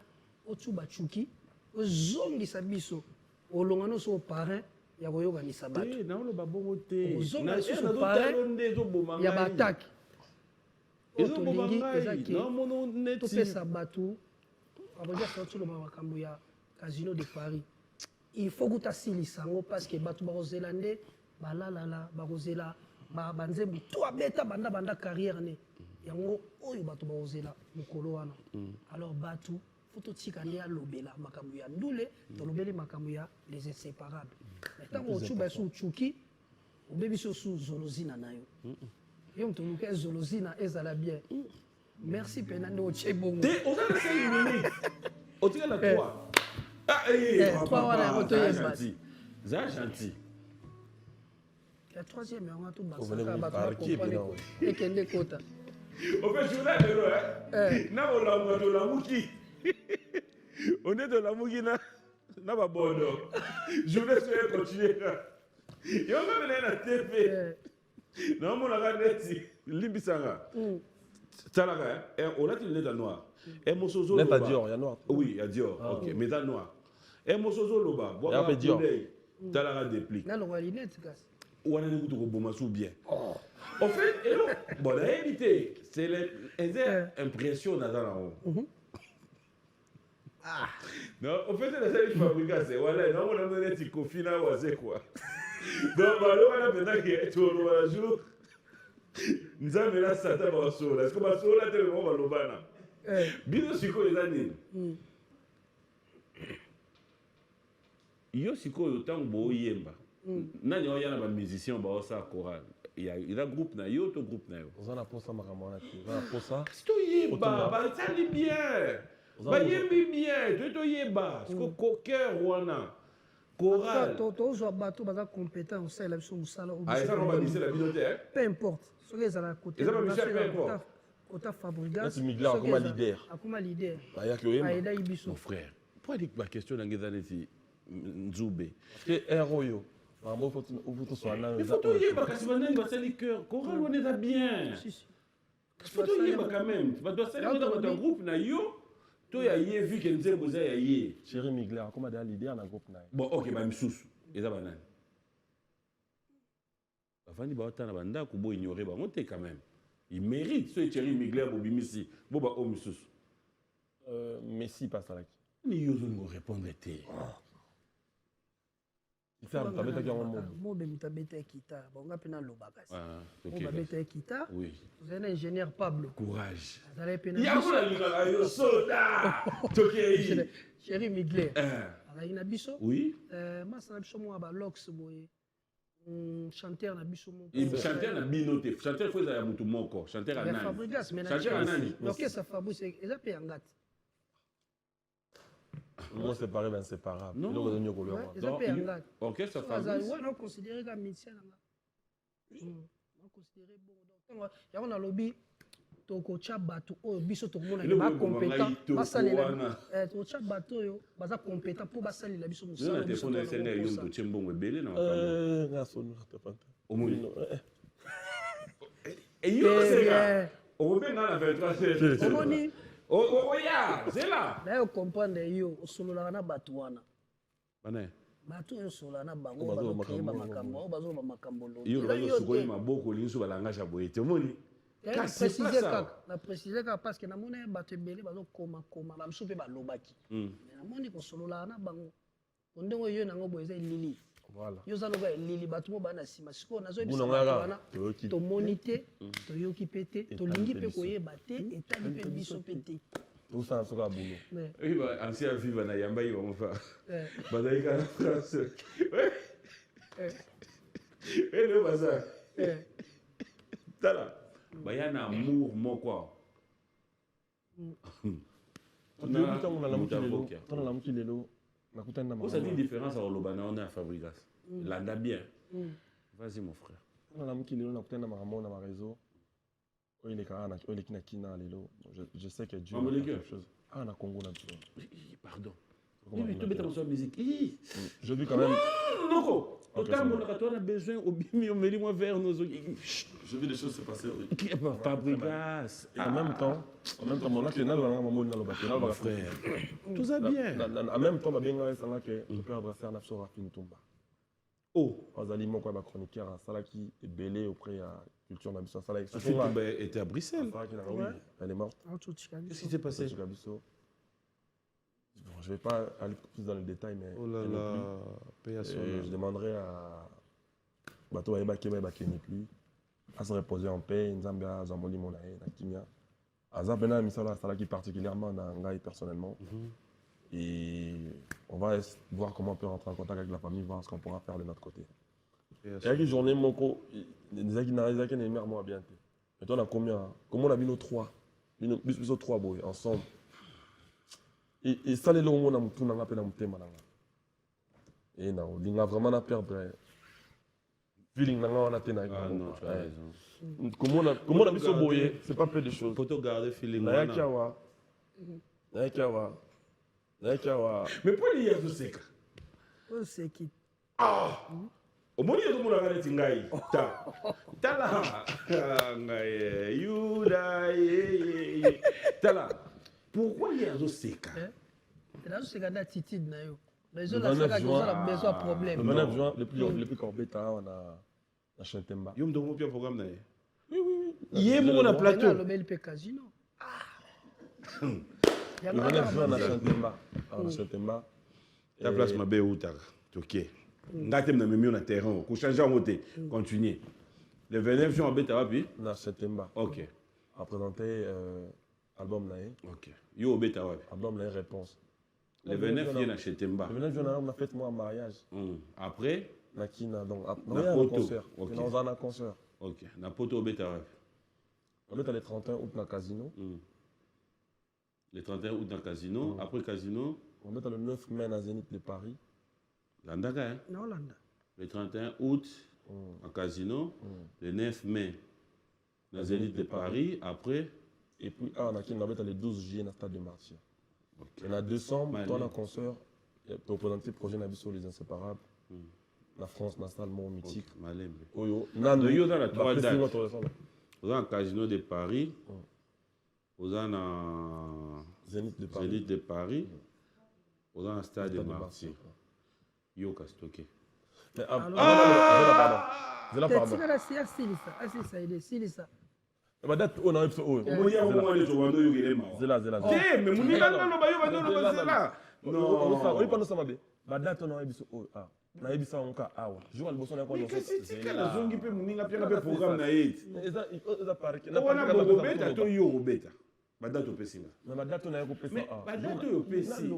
otu ba chuki ozongi sabiso olongano so parrain ya koyoka ni sabato. Na lo ba bongo te. Na so parrain ya ba attaque. Ezo bobangai na mono net to pesa bato. Aboja sorti lo makambo ya Casino de Paris. Il faut que tu assis sango parce que batu barozélande balalala barozela banzembu to abeta banda carrière ne yango oyo batu barozela mukolo wana alors batu faut to tikande ya lobela makambo ya ndule to lobeli makambo ya les inséparables maintenant o chuba su chuki o bebi so su zolozina nayo yo mtu luka zolozina ezala bien merci penande o chebongo te on a 5 minutes o tira la 3 ça gentil. La troisième, on a tout bas. Et qu'elle est quota. On fait journal de l'eau, hein? Na on de la mouki. On est de la mouki, na pas bon. Journée sur continuer. Yo même na TV. Non, mon agati, limbisanga. Talaga, on a le noir. Et mon sozo. Net à Dior, il y a noir. Oui, il y a Dior. OK, mais dans noir. Et mon sozo loba, bois Dior. Talaga déplique. Na lo walinette gas. Ou on a des coups de bien. En fait, bon, la réalité, c'est l'impression dans la haut. Non, en fait, c'est la seule fabrication, c'est voilà, non, on a donné un petit confinement, c'est quoi. Donc, alors, on a maintenant qui est tout le jour. Nous avons là, ça t'a pas sauvé. Est-ce que ma sauvé là, tellement, on va le bana. Bien, c'est quoi les années? Yo, c'est quoi le temps où il y a nani oya na ba musicien ba osa choral il a groupe na yo to groupe na yo on a pour ça makamona ti on a pour ça to yeba ba tali bien ba yembi bien to yeba parce que cœur wana choral to zo bato baza compétent au sein la biso musala au ça on va dire la bibliothèque peu importe ce que ça la côté ça va Michel peu importe Kota Fabregas c'est Migler akuma leader aya ki oyema aida ibiso mon frère pourquoi dire ma question ngezane ti Nzube parce que héros yo il faut tout y parce que c'est le cœur choral on est bien il faut tout y quand même tu dois saluer dans ton groupe na yo to ya yé vu que nzembo za ya yé Chéri Migler comme da leader na groupe na bon OK ba misusu eza banane avant di ba otana banda ko bo ignorer ba monter quand même il mérite ce Chéri Migler bo bimisi bo ba o misusu Messi passe là ni yo zo ngo répondre té ça me tabeta ki ngombo mo be mitabeta kita bonga pena lobaka ah OK ba beta kita oui vous êtes ingénieur Pablo courage azale pena ya ko la linga yo soda toke Chéri Migler ala ina biso oui masa na biso mo ba lox boye chanteur na biso mo chanteur na binote chanteur faut ya mutu moko chanteur anani Fabregas mais chanteur anani OK ça Fabrice eza pe ngati moi c'est pareil inséparable non donc on donc OK ça Fabrice on considérer comme musicien là on considérer bon donc ya on a lobby toko cha bato o biso to mona ba compétent basalela to cha bato yo baza compétent pour basalela biso musala biso na SNA yo ndo tshembongo ebele na na sonu tapanta omoni et yo c'est on veut na 23 omoni ya c'est là na yo comprendre yo osolola na bato wana bana bato yo solola na bango bazo créer ba makambo bazo ba makambo lo yo bazo sukoli maboko linso balanga ja boyete omoni c'est pas ça. Na préciser parce que na mona bato ebele bazo koma ba msupe ba lobaki. Mais na moni ko solola na bango. Ondongo yo nango boza lili. Voilà. Yo za loba lili bato mo bana sima siko nazo Buna bisa ngara, wana. toyoki. To monite, to yoki pete, to lingi pe biso. koyeba te, etali pe biso pete. Tout ça, c'est un boulot. Mais Oui, bah, ancien vivre na yamba il va me faire. eh, Badaïka en France. Et le bazar. eh, Tala. Bah, il y a un amour, mon quoi. Toyoki tango na lamuki lelo, tango na lamuki lelo, nakutani na Vous avez une makambo. différence à Olobana, on est à Fabregas. Landa bien. Vas-y, mon frère. Tango na lamuki lelo, nakutani na makambo na réseau. Oyo ileka na oyo lekina kina lelo. Je sais que Dieu Maman, a les fait gars. quelque chose. Ah na Congo na Dieu. Pardon. Comment Oui, on tu mets appelle? ta musique. Hi. Je vis quand même. Non, non. Ok, Autant c'est mon bon. on a besoin au bimi, on met moi vers nos yeux. Je vis des choses se passer. Fabregas. Et en même temps, mon acte n'a pas vraiment na lobaki. Mon frère. Tout ça bien. En même temps, babenga esanga que le père adversaire na biso Rafi Ntumba. Oh. Bazali moko ba chroniqueur asalaki ebele auprès ya culture na biso asalaki. Sophie Toumba était à Bruxelles. Oui, elle est morte. Qu'est-ce qui s'est passé? Bon, je ne vais pas aller plus dans les détails, mais Oh là elle n'est là. plus. Paix à son Et je demanderai à Bato Aïbaki n'est plus, à se reposer en paix, Nzambia, Zamboli Monae, Nakimia. Azabena Misala Salaki particulièrement dans Ngai personnellement. Et on va voir comment on peut rentrer en contact avec la famille, voir ce qu'on pourra faire de notre côté. Paix à Et son avec une journée, mon co, les Aki n'est mère moi bien. Mais toi, on a combien? Comment on a mis nos trois? Plus aux trois, boy, ensemble. Et ça, les longs, on a tout dans la peine à monter, madame. Et non, il a vraiment à perdre. Feeling, on a tenu. Ah non, tu as raison. Comment on a mis ce boyer? C'est pas peu de choses. Faut te garder feeling. Naya Kiawa. Naya Kiawa. Naya Kiawa. Mais pour les yeux, c'est que. on sait qui. Au moins, il y a tout le monde à regarder Tingaï. Tala. Ngai. Yuda. Tala. Pourquoi il y a tout seka? Et là, c'est une attitude na yo. Les Le gens là, 29 c'est juin, ont besoin de Le problème. 29 juin, le plus corbeta, on a Chantemba. Yom de mon programme d'ailleurs. Hier, mon On a plateau. le bel casino. Le 29 juin, on a Chantemba. On a Chantemba. Ta place ma belle ou ta. Ok. Ngatem na memi on a terrain. Pour changer en moté. Continuer. Le 29 juin, on bêta puis. On a Chantemba. Ok. On a présenté album Naé. Ok. Yo au bêta wapi. Album Naé réponse. Le 29 juin, on a Chetemba. Le 29 juin, on a fait moi un mariage. Après. Nakina, donc, on Na a un Poto. concert. Ok. On a un concert. Ok. Na poto au bêta wapi. On est allé 31 août dans le casino. Le 31 août dans le casino. Après casino. On est le 9 mai dans Zénith de Paris. Landaka, hein. En Hollande. Le 31 août en casino. Le 9 mai dans Zénith de Paris. Après. Et puis, on a le 12 juillet dans le stade de Martyr. Et en décembre, on a un concert pour présenter le projet Nabiso Les Inséparables. La France, la salle Mont Mythique. Malembe. Oyo, Yo dans la trois 3 dates. dates. Vous avez un casino de Paris. Vous avez un Zénith de Paris. Zénith de Paris. Vous avez un stade de Stade de Marseille. Yo Kastoké. Mais pardon. C'est là, pardon. C'est là, c'est ça, il est, c'est ça. Ma date, on a un peu. C'est là. Eh, mais mon gars, non, c'est là. Oui, pas nous sommes. Ma date, on a un peu. Ah. Na yebisa onka awa. Jour al boson Mais qu'est-ce que c'est que la zone qui peut mourir à un programme na yet. Eza park. On a beaucoup bêta, to yo bêta. Ma date au pessinga. Mais ma date, on a un peu. Mais ma date au pessi.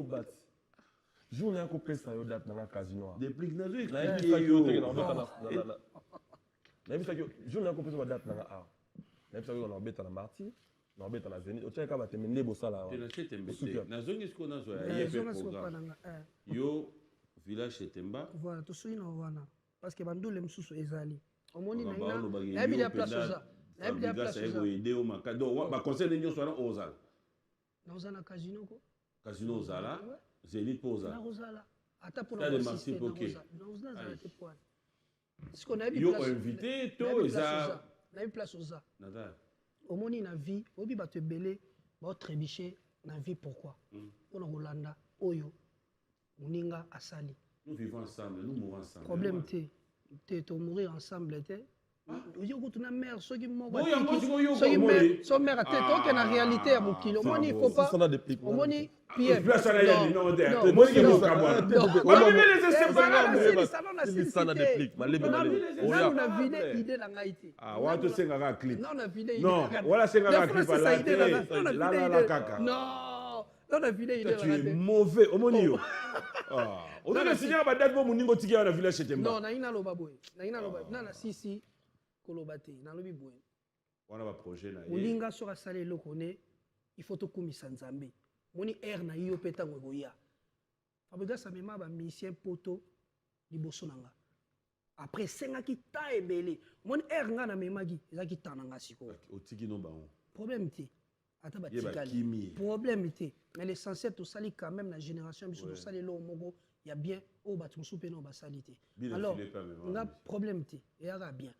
Jour na ko pesa yo date na casino. Depuis que nous Na yebisa yo te na beta na. Na yebisa yo jour na ko pesa date na awa. Na yebisa yo na beta na Marty. Na beta na Zénith. O tshaka ba temende bosala. Tu n'achètes un bêta. Na zone est-ce qu'on a zo ya yep programme. Yo village Chetemba. Voilà, tout ça, wana. Parce que bandou le msusu ezali. Omoni na ina. na bi la place oza. Na bi la place oza. Aider au makado. Ba conseil nyo sona ozala. Na oza na casino ko. Casino ozala. Zénith po ozala. Na ozala. Ata pour na Marseille OK. Na ozala za te point. Ce qu'on a bi place. Yo invité to eza. Na bi place oza. Nada. Omoni na vie, obi ba te belé, ba trébicher na vie pourquoi? Pour Rolanda oyo. Muninga asali. Nous vivons ensemble, nous mourons ensemble. Problème t'es to mourir ensemble t'es. Yo kutuna mère soki moko. Bon, yango siko yo Soki ko mère, moi. so mère tête toke na réalité ya mokilo. Moni il faut pas. Ça n'a des pics. Omoni PM. Place à la yali, non, non, moi qui non, vous cabane. non. Moi, mais les Ça n'a des pics. On a vidé idée la ngaïti. Ah, ouais, tu sais un clip. Non, on a vidé idée. Non, voilà, c'est un clip à la télé. La caca. Non, on a vidé idée. Tu es mauvais, Omonio. Ah, on a signé à date pour mon niveau tiki à la village chez Temba. Non, na ina loba boy. Na ina loba. Na sisi kolobate, na lobi boy. On a un projet là. Olinga sera salé lokone, il faut to kumisa nzambe. Moni air na yo peta ngoya. Fabriga sa mema ba mission poto liboso nanga. Après senga ki ta ebele. Moni air nga na memagi, ezaki tananga siko. Au tiki no ba. Problème té. Ata ba Yeba tikali. kimi. Problème té. Mais l'essentiel to sali quand même la génération biso to sali lo mogo, il y a bien o ba tu soupe no ba salité. Alors, nga problème té. Et ya bien.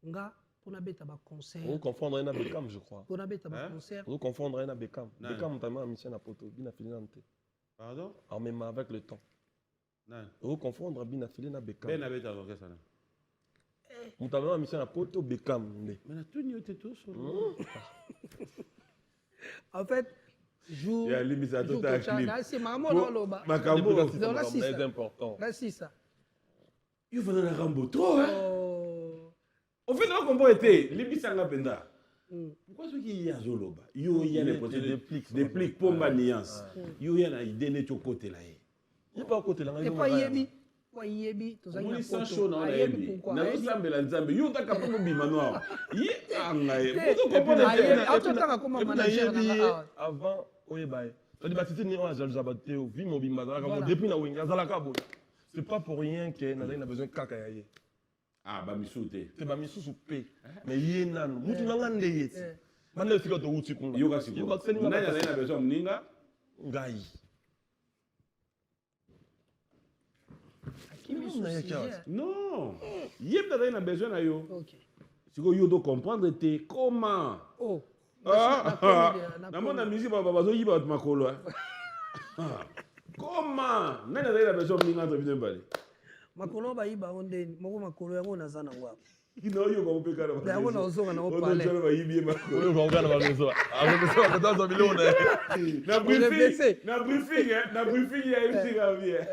Nga pour beta ba concert. On confondre un Beckham, je crois. Pour beta ba concert. On confondre un Beckham. Beckham notamment a mission à poto, bien affilié. Pardon? En même avec le temps. Non. On confondre bien affilié na Beckham. Ben avait alors que ça. Notamment a mission à poto Beckham. Mais la tout n'y était tout sur. En fait, jour. Il y a limite à tout à clip. C'est maman dans l'oba. Macambo. C'est important. Là, c'est ça. Il faut dans la rambo trop, hein? Oh. Au fait, on comprend été. Limite à la benda. Pourquoi ceux qui y a Zoloba? Yo y a des dépliques pour ma nuance. Yo y a une idée de côté là. Il n'est pas à côté là. Et pas yebi. Pas yebi. Tout ça. On est sans chaud dans la yebi. N'a pas semblé la nzambe. Yo t'as capable de bimanoir. Yi angaye. Pour comprendre. Avant, oyebaye. Ça dit bâtisse ni on a déjà battu au vie mon bimazala comme depuis na winga zala kabo. C'est pas pour rien que Nazari a besoin de caca. Ah, bah, misouté. C'est pas misou soupé. Mais il y a un moutou n'angande yet. Maintenant, c'est quand on route sur Yoga si vous. N'a besoin de ninga. Gaï. Non. Yep, n'a besoin de yo. Ok. Si vous yo doit comprendre, t'es comment? Oh. Dans mon musique, papa, zo yiba tu makolo. Comment? N'a besoin de ninga de vidéo balé. Makolo ba yiba onde moko makolo yango naza na ngwa. Kino yo ko peka na. Yango na ozonga na opale. On ba yibi makolo. On va regarder la maison. Avec ça, on va dans million. Na briefing, il y a une cigarette.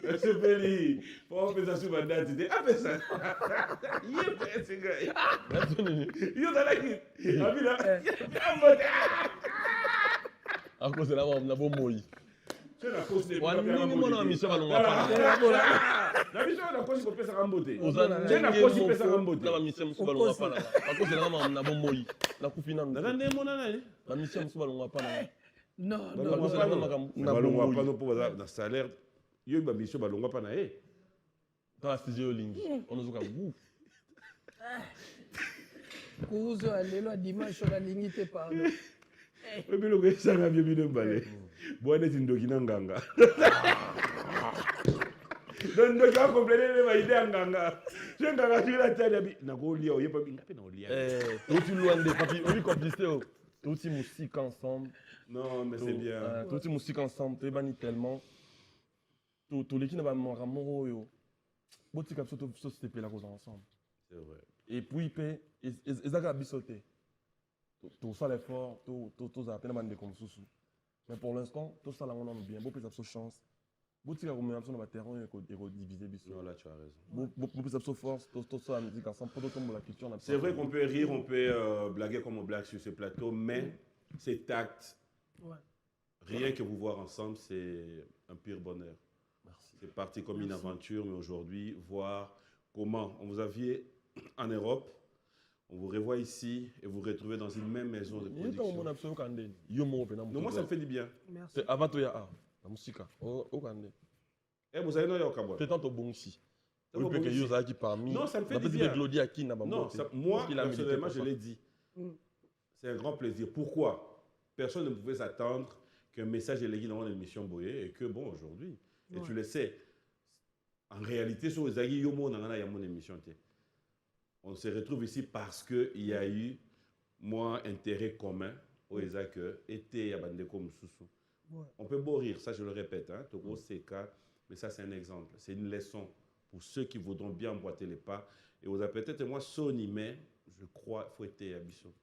C'est fini. Pour faire ça sur ma date, ah mais ça. Il est cigarette. Yo dans la qui. Abila. À cause de la mort, on a beau mourir. C'est la cause des La mission va nous la mission de la cause pour faire ramboter. C'est la cause pour faire ramboter. La mission va nous pas là. À cause de la mort, on a beau mourir. La coupe finale. La mission va nous pas là. Non, La non. cause de la mort, on a beau pas mourir. pour le salaire. Yo ba mission ba longwa pa na e. Dans la studio lingi. On nous a goût. Kuzo alelo dimanche la lingite pardon. Obi lo ke sanga bien bien balé. Boane tindoki na nganga. Don do ka compléter les idées nganga. Je nganga sur la tête bi na go lia o yepa bi ngape na o lia. Tout le monde papi, on lui complicité. Tout le musique ensemble. Non, mais c'est bien. Tout le musique ensemble, tu bani tellement. Tout l'équipe n'a pas mon amour yo. Boti cap surtout c'était la cause ensemble. C'est vrai. Et puis ils a bisoté. Tout ça l'effort, tout ça peine bande comme sous. Mais pour l'instant, tout ça là on a bien, beaucoup plus de chance. Boti cap comme on va terrain et diviser biso. Non là tu as raison. Beaucoup plus de force, tout ça la musique ensemble pour tomber la culture. C'est vrai qu'on peut rire, on peut blaguer comme on blague sur ce plateau, mais c'est tact. Ouais. Rien que vous voir ensemble, c'est un pur bonheur. C'est parti comme une aventure, mais aujourd'hui, voir comment on vous a vu en Europe, on vous revoit ici et vous retrouvez dans une même maison de production. Non, moi, ça me fait du bien. Merci. Avant toi, la musique. Eh, vous savez, non, il y a au Cameroun. C'est tant au bon ici. Non, ça me fait du bien. Non, moi, personnellement, je l'ai dit. C'est un grand plaisir. Pourquoi? Personne ne pouvait s'attendre qu'un message est légué dans l'émission Boye et que, bon, aujourd'hui, et tu le sais, en réalité, sur les aguilles, il y a mon émission. On se retrouve ici parce qu'il y a eu, moi, intérêt commun au Isaac et à Bandeko Moussoussou. On peut beau rire, ça je le répète, hein, Togo Seka, mais ça c'est un exemple, c'est une leçon pour ceux qui voudront bien emboîter les pas Et vous avez peut-être moi Sony, mais je crois qu'il faut être Abisso.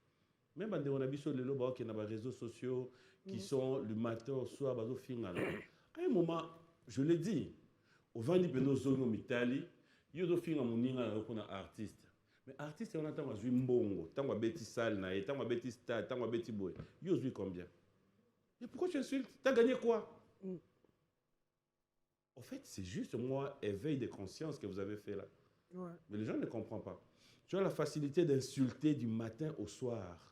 Même quand on a Abisso, les lobes qui ont des réseaux sociaux qui sont le matin au soir, bazo final. À un moment, je l'ai dit, au Vandi Peno Zono Mitali, il y a des films qui artiste. Mais artiste, on attend à jouer mbongo, tant à Betty Sal, tant à Betty Star, tant à Betty Boy. Il y a joué combien? Et pourquoi tu insultes? T'as gagné quoi? En fait, c'est juste moi, éveil de conscience que vous avez fait là. Ouais. Mais les gens ne comprennent pas. Tu as la facilité d'insulter du matin au soir.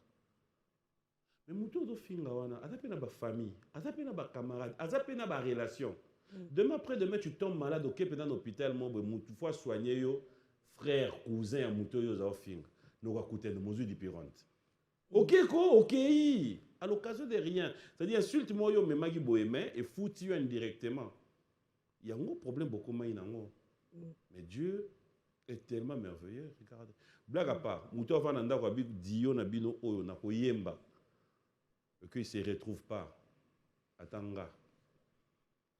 Mais Moutou do finga wana, azapé na ba famille, azapé na ba camarade, azapé na ba relation. Demain après demain tu tombes malade ok pendant l'hôpital mon Moutou faut soigner yo frère, cousin à Moutou yo za finga. No va coûter de mesure différentes. OK quoi, OK. À l'occasion de rien. C'est-à-dire insulte moi yo mais magi bohémé et foutu indirectement. Il y a un problème beaucoup moins nango. Mais Dieu est tellement merveilleux, regardez. Blague à part, Moutou va nanda ko bi dio na bino oyo na ko yemba. Qu'il ne se retrouve pas. Attends.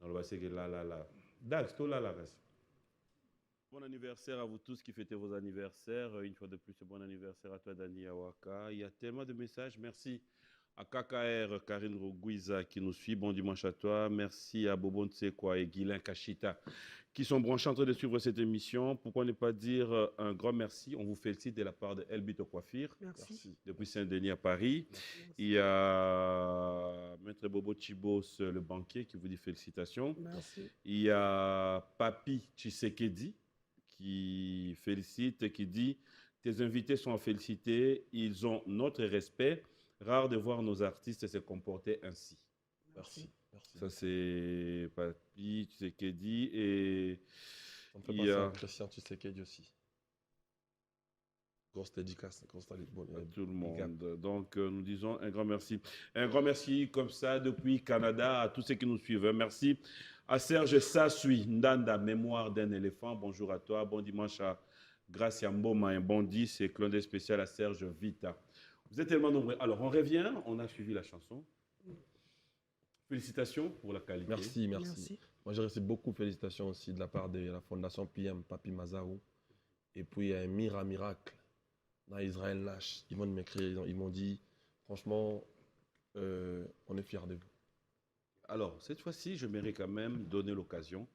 On va se là. Dax, tout là. Bon anniversaire à vous tous qui fêtez vos anniversaires. Une fois de plus, bon anniversaire à toi, Dani Awaka. Il y a tellement de messages. Merci à KKR, Karine Roguiza qui nous suit. Bon dimanche à toi. Merci à Bobo Ntsekwa et Guilain Kachita qui sont branchés en train de suivre cette émission. Pourquoi ne pas dire un grand merci? On vous félicite de la part de Elbito Coiffure. Merci. Depuis Saint-Denis à Paris. Merci. Il y a Maître Bobo Chibos, le banquier, qui vous dit félicitations. Merci. Il y a Papi Tshisekedi qui félicite et qui dit « Tes invités sont à féliciter, ils ont notre respect. Rare de voir nos artistes se comporter ainsi. » Merci. Merci. Ça, c'est Papi Tshisekedi et On peut il passer y a à Christian Tshisekedi aussi. Grosse dédicace, à tout le monde. Donc, nous disons un grand merci. Un grand merci comme ça depuis Canada à tous ceux qui nous suivent. Merci à Serge Sassui, Ndanda, mémoire d'un éléphant. Bonjour à toi. Bon dimanche à Gracia Mboma, un bon 10 et clin d'œil spécial à Serge Vita. Vous êtes tellement nombreux. Alors, on revient. On a suivi la chanson. Félicitations pour la qualité. Merci. Moi, j'ai reçu beaucoup de félicitations aussi de la part de la Fondation PM, Papi Mazarou. Et puis, il y a un miracle dans Israël Nash. Ils vont m'écrire, ils m'ont dit, franchement, on est fiers de vous. Alors, cette fois-ci, je m'aimerais quand même donner l'occasion.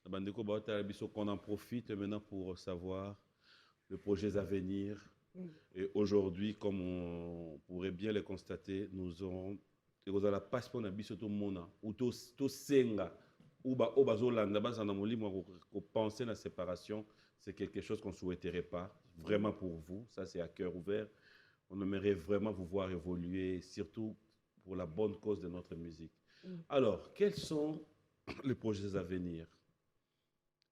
Qu'on en profite maintenant pour savoir les projets à venir. Et aujourd'hui, comme on pourrait bien le constater, nous aurons la passeport na biso to mona ou to senga ou ba obazolanda bazana molimo ko penser la séparation, c'est quelque chose qu'on souhaiterait pas vraiment pour vous, ça c'est à cœur ouvert. On aimerait vraiment vous voir évoluer, surtout pour la bonne cause de notre musique. Alors, quels sont les projets à venir?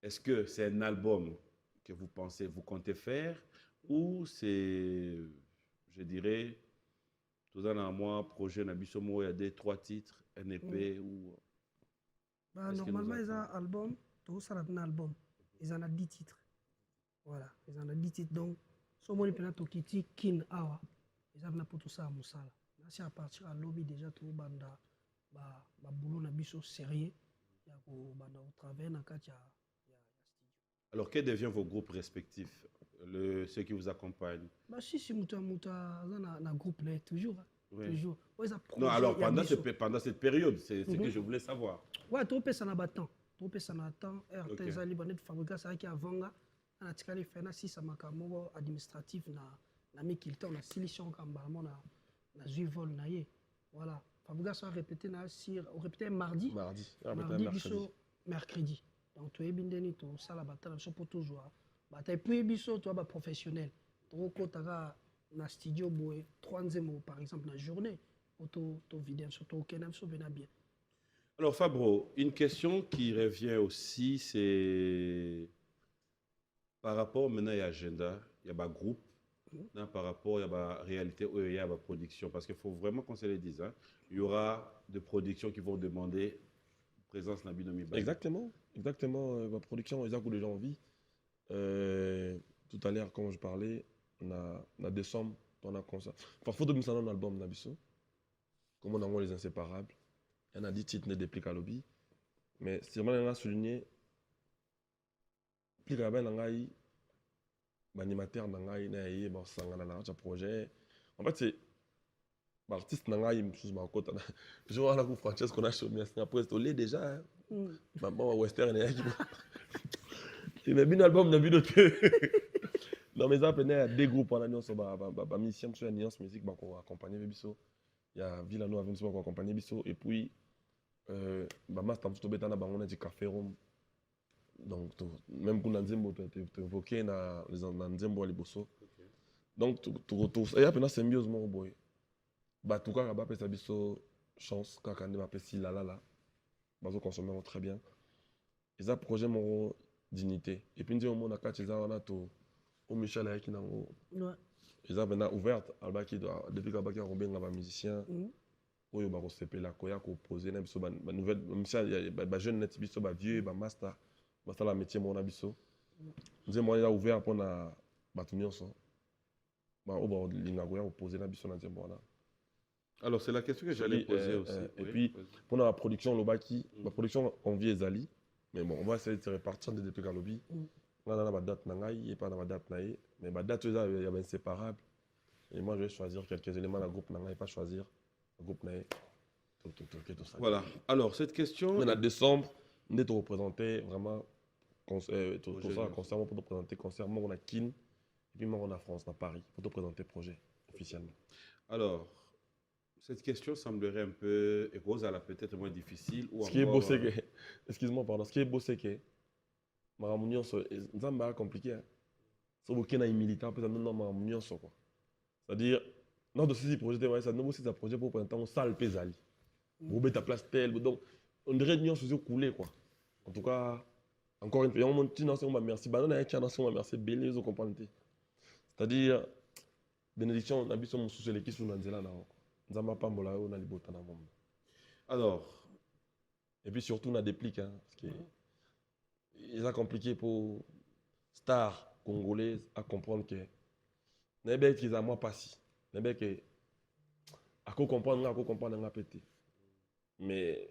Est-ce que c'est un album que vous pensez, vous comptez faire, ou c'est, je dirais, tout un mois, projet Nabisomo, il y a 2-3 titres, un EP ou... Bah, normalement, ils ont un album, tout ça un album. Ils en ont 10 titres. Voilà, ils en ont 10 titres. Donc, si on peut faire Kin Awa, ils ont pour tout ça à Moussala. Là, c'est à partir de lobby déjà, tout le monde a boulot Nabiso sérieux. Il y a au travers, dans le studio. Alors, quels deviennent vos groupes respectifs, ceux qui vous accompagnent? Bah, si Mouta, dans un groupe, là, toujours. Oui. Toujours. Ouais, non, alors, pendant cette période, c'est ce que je voulais savoir. Ouais, tu peux ça n'a pas temps. Tu peux ça n'a pas temps. Ok. RT, Zalibanet, Fabrica, ça qui avant, on a tiré fait si ça m'a comme administratif, na Mikilta, on a solution comme barman, na Juivol, na yé. Voilà. Fabrica, ça a répété, on répétait mardi. Mardi, mercredi. Donc, tu es bien déni, tu ça la bataille, ça pour toujours. Bataille puis biso, tu es professionnel. Tu as un studio, 3e mots par exemple, dans la journée, pour te vider, surtout au Kenya, ça va bien. Alors, Fabro, une question qui revient aussi, c'est par rapport maintenant à l'agenda, il y a un groupe, par rapport à la réalité, il y a la production, parce qu'il faut vraiment qu'on se le dise. Hein. Il y aura des productions qui vont demander présence dans Binomi. Exactement. La production, ils ont les gens en vie. Tout à l'heure, quand je parlais, on a des sommes, on a comme ça. Parfois, de un album Nabiso, comme on a les inséparables. Il y en a 10 titres dépliqués à lobby. Mais si on a souligné, plus que animateur nangai na ye ba sangana na cha projet. En fait c'est l'artiste nangai msusu ba kota. Je vois là ku Francesco na show mais après c'est olé déjà. Bon western ya ki. Il m'a bien album na vidéo. Non mais ça penait des groupes en alliance ba mission sur alliance musique ba ko accompagner biso. Il y a Villano avec nous pour accompagner biso et puis bah master tout betana ba on a dit café room. Donc même pour Nzembo tu évoqué na les Nzembo liboso. Donc tu retrouves et après symbiose mon boy. Bah tout cas ba pesa biso chance kaka ne ba pesi la bazo consommer très bien. Et ça projet mon dignité et puis on a quatre ça on a tout au Michel avec nango. Ouais. Et ça maintenant ouverte alba qui doit depuis que ba robin ba musicien. Oyo ba ko sepela ko ya ko poser na biso ba nouvelle musicien ba jeune net biso ba vieux ba master ba la métier mon biso. Nous avons là ouvert pour na ba tout nyonso. Ba o ba linga ko ya ko poser na biso na nzembo na. Alors, c'est la question que j'allais poser aussi. Et puis, pour la production, la production, on vit Ezali. Mais bon, on va essayer de se répartir des depuis lobby. On a la date nangai et pas la date naïe. Mais la date, il y a inséparable. Et moi, je vais choisir quelques éléments dans le groupe nangai et pas choisir le groupe naïe. Tout ça. Voilà. Alors, cette question. Mais en décembre, on est représenté vraiment. Tout ça, concert, pour te présenter concert. Moi, on a Kin. Et puis, moi, on a France, à Paris. Pour te présenter le projet officiellement. Alors. Cette question semblerait un peu rose, elle a peut-être moins difficile. Ou ce qui est beau, c'est que. Excuse-moi, pardon. Ce qui est beau, c'est que. Maramounion, c'est compliqué. C'est beaucoup de militants, peut-être non, Maramounion, quoi. C'est-à-dire, dans de ces projets, ça nous aussi un projet pour présenter un salle pesali. Vous mettez ta place telle. Donc, on dirait que nous sommes coulés, quoi. En tout cas, encore une fois, on monte dans ce moment, merci. Bah, on a un qui a dans ce moment, merci. Bélé, vous comprenez. C'est-à-dire, bénédiction, on a vu son sous l'équipe sous Nanzela, là. Alors, et puis surtout on a des plics, hein, parce que il est compliqué pour stars congolaises à comprendre que n'importe qui a moi pas si n'importe que à comprendre pété mais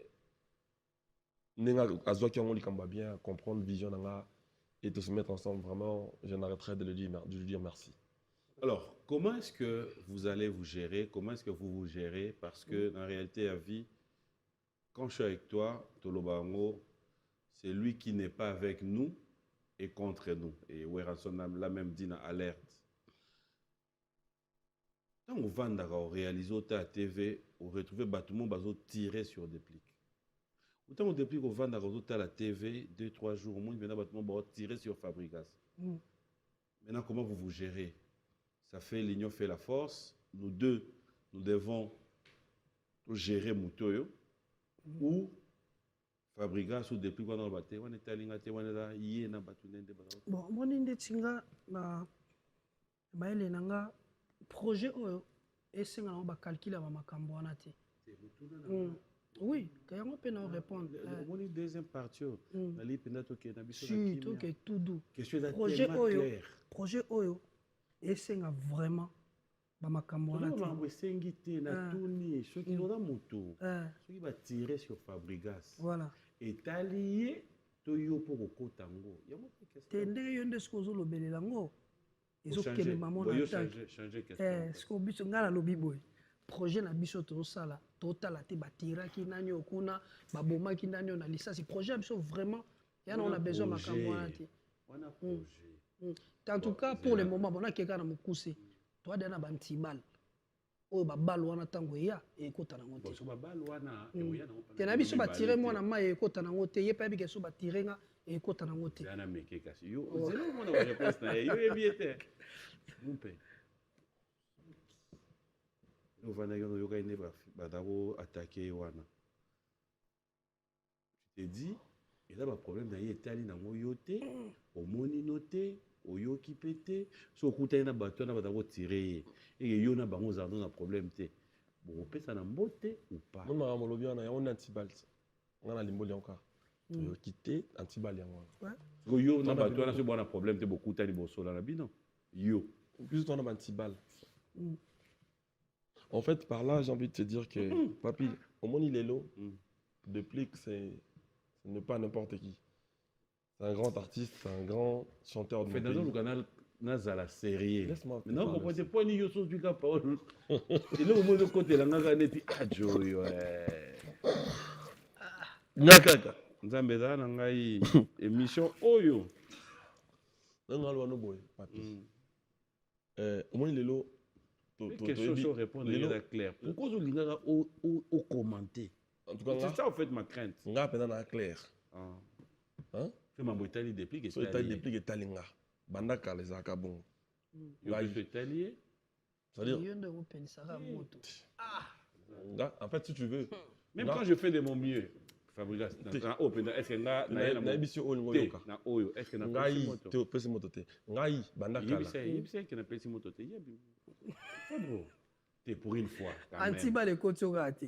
n'enga azoki on li kamba bien comprendre vision nanga et de se mettre ensemble vraiment je n'arrêterai de lui dire merci. Alors, comment est-ce que vous allez vous gérer? Comment est-ce que vous vous gérez? Parce que, en réalité, à vie, quand je suis avec toi, Tolobango, c'est lui qui n'est pas avec nous et contre nous. Et Weranson l'a même dit dans Alerte. Quand on va on réalise à la TV, on retrouve bâtiment bazo tiré sur des plics. Autant on déplique au vent à la TV, 2-3 jours, au moins, maintenant, bâtiment bazo tiré sur Fabrigas. Maintenant, comment vous vous gérez? Ça fait l'union fait la force. Nous deux, nous devons gérer Moutoyo. Ou Fabrigas ou depuis qu'on a battu, on est allé à y na batunende. Bon, moi n'ai tinga na baile nanga projet oyo esenga na ba calculer ba makambo wana te. Oui, quand on peut nous répondre. On est deuxième partie. Na li penda to ke na biso na kimia. Si, to ke tout doux. Projet oyo esenga vraiment bamakambo wana te esengi te na tuni soki oza moto soki batire sur Fabrigas voilà etali ye to yo mpo kokota yango te ndenge yo nde soki ozolobelela yango ezokende mamo na soki biso ngai nalobi boye projet na biso tozosala totala te batiraki nani okuna babomaki nani na lisasi projet ya biso vraiment yana on a besoin makambo wana te en tout cas, pour le moment, on a quelqu'un qui a moussé. Toi, tu as un petit bal. Oh, ba bal wana tango ya e kota na ngote. So ba bal wana e oya na ngote. Kenabi so ba tirer moi na mai e kota na ngote. Ye pa bi ke so ba tirer nga e kota na ngote. Yana meke kasi. Yo, zelo mo na réponse na yo ebiete. Mon père. Yo vana yo ka ine ba dabo attaquer wana. Tu te dis, il y a un problème na ye tali na ngoyote, au moni noté. Oyo qui pété so kutana na bato na batako tirer et yo na bango za na problème te bon pesa na mbote ou pas non ma molobi on a antibal on a limboli encore yo quitter antibal yango ouais yo na bato na so bon problème te beaucoup tali boso la bino yo plus on a antibal en fait par là j'ai envie de te dire que papi au moni lelo depuis que ce n'est pas n'importe qui. C'est un grand artiste, c'est un grand chanteur de mon pays. Le canal nazala sérieux. Laisse-moi Mais non, parler comprends aussi. pas ni yoso du cas Paul. Et là au moins de côté la ngaka neti ajoy ouais. Nyakaka. Nzambe za na ngai émission oyo. Non, non, non, boy. Papi. Au moins, Lelo. Question sur répondre Lelo. à clair. Pourquoi vous l'ingaka au commenter? En tout cas, C'est ça en fait ma crainte. on a peine à clair. Hein? C'est ma boitali déplique et So, il des plis et talinga. Bandaka les akabon. Il a fait talier. C'est-à-dire, Yo nde opelisaka moto. en fait, si tu veux. Même quand je fais de mon mieux, Fabrice, est-ce que na émission olingo yoka. na oyo, est-ce que na Ngai te opesi moto te. Ngai bandaka la. il sait qu'il n'a pas moto te. Pas bro. T'es pour une fois. Antiba le koti oka te.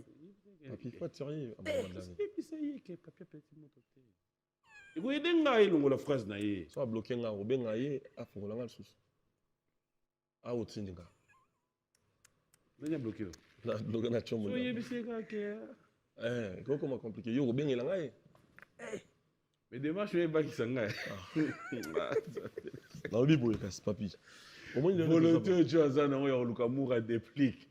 Papi, faut être sérieux. Il sait que papier petit moto te. Il faut aider ngai longo la phrase na ye. Soit bloqué nga obenga ye afungola nga lisusu. A otindinga. Nanya bloqué. Na bloqué na chombo. So yebisi ka ke. Comment compliqué. Yo obengela nga ye. Mais démarche est baki sanga. Na obi boy kas papi. Au moins il Volonté tu as na yo luka moura déplique.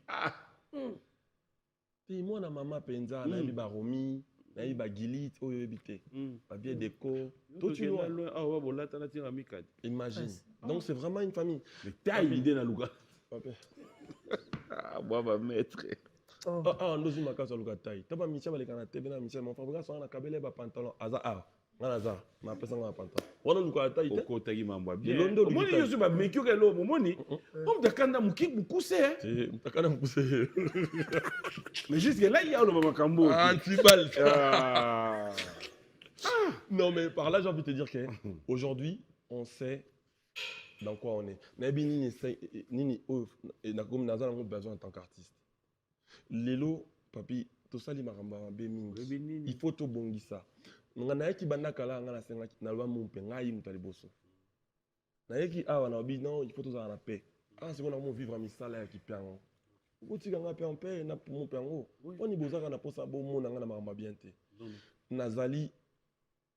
Ti moi na mama penza na bi baromi, na bi bagilite oyo ebité. Pas bien déco. Toi tu vois. Ah ouais bon là t'as tiré amicale. Imagine. Donc c'est vraiment une famille. Mais t'as une idée na luka. Papi. Ah moi va mettre. Ndozi makaso luka tai. Taba Michel baleka na tebe na Michel mon frère so na kabele ba pantalon aza ngana ma pesa nga pantalon. Wana luka tai te. Oko tagi mambo bien. Londo Moni yo su ba mekyo ke lo moni. On te kanda mukik bukuse. C'est takana mukuse. Mais jusque là il y a le makambo. Antibal. Non mais par là j'ai envie de te dire que aujourd'hui on sait dans quoi on est. Nabi nini na comme naza na besoin en tant qu'artiste. Lelo papi to sali maramba be mingi. Il faut to bongisa. Nga na yeki banda kala nga na senga na lwa mumpe ngai mutali boso. Na yeki awa na obi non il faut to za na paix. Ah c'est qu'on a mon vivre misala ya kipiango. Otika nga pe en paix na mon pengo. Oni bozaka na posa bo mona nga na maramba bien te. Nazali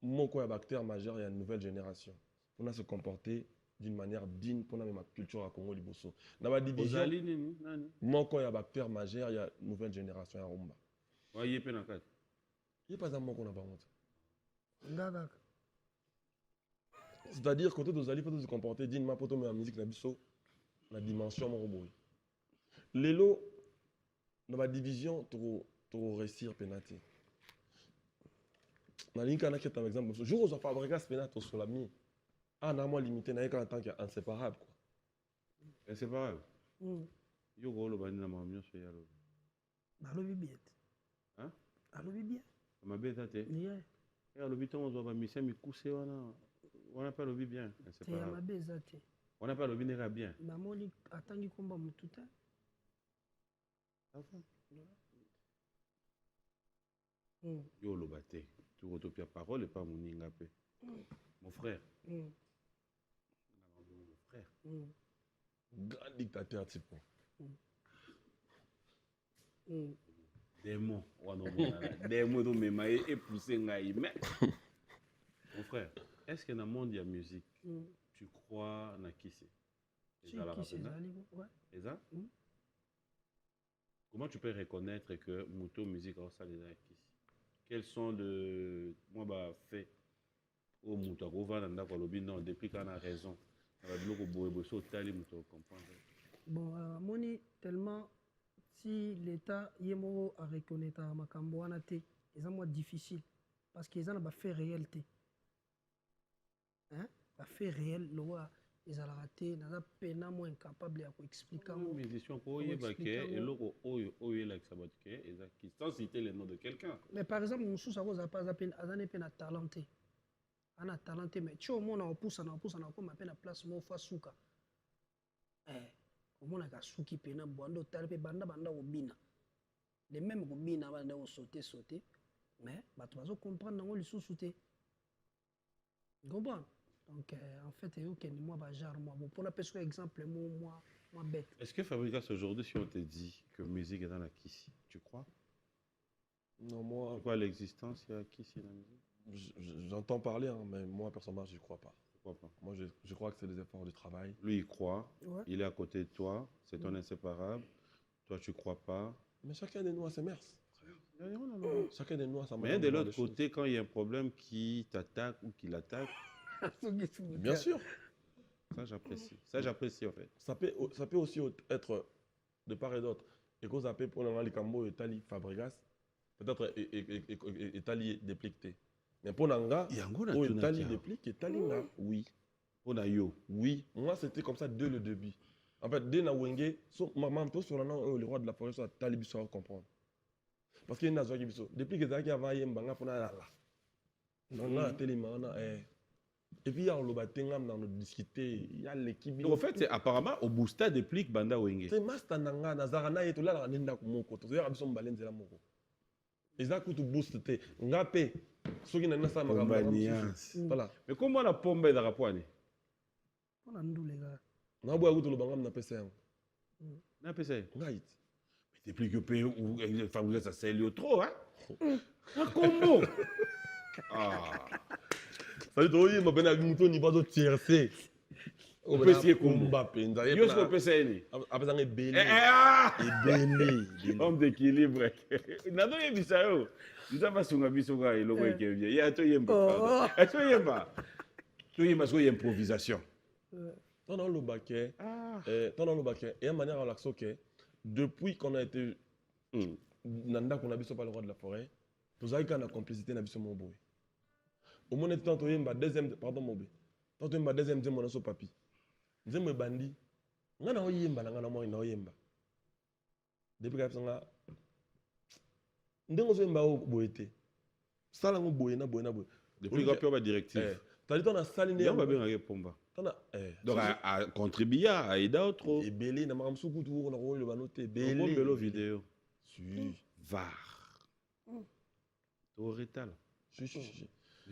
moko ya acteur majeur ya nouvelle génération. On a se comporter d'une manière digne pour ma culture à Congo liboso. Na ba division moko ya acteur majeur ya nouvelle génération ya rumba. Wa yepe na kati. Il pas un moko na bango. Ngaka. C'est-à-dire que tous allez faut se comporter dignement pour la musique na biso la dimension mon boy. Lelo na ba division to réussir penalty. Na linka na par exemple jour où on fabrique ce penalty sur la mi. Ah na moi limité na en tant qu'inséparable quoi. Inséparable. Yo golo bani na mamio so yalo. Balobi bien. Hein? Balobi bien. Ma bête te. Yeah. Et le biton on doit misser mi couser on n'a pas le bien. C'est ma beza te. On n'a pas le bien bien. Namoni atangi komba mututa. Yo lo bate. Tu retopia parole et pas mon ingapé. Mon frère. Mon frère. Grand dictateur type. Démon. Démon do me maï et pousser ngai. Mais mon frère, est-ce que dans le monde de la musique, tu crois na qui c'est? Et ça? Comment tu peux reconnaître que Muto Musique a ça qui? Quels sont les faits au Muto non depuis qu'on a raison? Bon, moni tellement si l'État yemo a reconnaître makambo wana te, c'est moins difficile parce qu'ils ont pas fait réalité. Hein? Pas fait réel loi ils ont raté, n'a pas moins incapable à expliquer. Musicien pour y baquer et l'autre oyo la sabatke et sans citer le nom de quelqu'un. Mais par exemple, nous sous ça va pas à peine talenté. On a talenté mais tu au moins on pousse on comme à peine à place mo fa suka. Au moins na suki pena bondo talpe banda obina. Les mêmes obina banda o sauter mais bah tu vas comprendre dans le sous-souté. Comprends? Donc en fait ok moi bah genre moi bon pour la personne exemple moi bête. Est-ce que Fabrice aujourd'hui si on te dit que musique est dans la Kissi, tu crois? Non moi quoi l'existence il y a Kissi dans la musique? J'entends parler hein, mais moi personnellement je crois pas. crois pas. Moi, je crois que c'est des efforts de travail. Lui, il croit. Ouais. Il est à côté de toi. C'est ton inséparable. Toi, tu crois pas. Mais chacun de nous a ses mers. Chacun de nous a sa Mais manière de voir l'autre les choses. côté, quand il y a un problème qui t'attaque ou qui l'attaque, Bien sûr. ça, j'apprécie. Ça, j'apprécie, en fait. Ça peut aussi être de part et d'autre. Et qu'on s'appelle pour les cambo et tali Fabregas, peut-être et tali déplicté. Mais pour Nanga, Yango na oh, tuna tali kia. déplique et tali nga, oui. On a yo. Oui, moi c'était comme ça dès le début. En fait, dès na wenge, maman to sur le roi de la forêt soit tali biso à comprendre. Parce qu'il y a une qui biso. Depuis que Zaki avant yemba nga pona la. Nanga telima na et puis il y a le batengam dans le discuter, il y a l'équipe. Donc, en fait, c'est apparemment, au Boosta déplique Banda Wenge. C'est master nanga na zarana yetu la la nenda kumoko. To ya biso mbalenze la moko. Eza kutu boost te. Ngape soki na nasa makambo. Voilà. Mais comment la pombe est à Rapoane? On a nous les gars. Na boya kutu lo bangam na pesa yango. Na pesa. Ngait. Mais déplique que pays où Fabrice ça c'est trop, hein? Un combo. Ah. Salut toi, il m'a bien avec mouton ni pas de tiercé. On peut essayer combo. Mbappé, nda Yo ce qu'on peut essayer ni. après ça belé. Ah! Belé. Homme d'équilibre. Nado ye bisayo. Nda basunga bisunga eloko ekebye. Ya to yemba. To yemba. To yemba so improvisation. Pendant le baquet, Ah. pendant le baquet, et à manière à l'accent que depuis qu'on a été nanda qu'on a biso par le roi de la forêt, nous avons eu la complicité na biso mon boy. Au moins tant to yemba deuxième pardon mobé. Tant to yemba deuxième deuxième mon so papi. Nzembe bandi. Ngana o yemba na ngana mo ina o yemba. Depuis que ça ndengo so yemba o boyete. Sala ngo boye na boye na boye. Depuis qu'on peut avoir directive. T'as dit ton a saliné. On va bien avec pomba. Donc à contribuer à aider autres. Et belé na makam suku tour na rôle le banoté Belé. belé. Belé vidéo. Si. VAR. Au rétal. Si.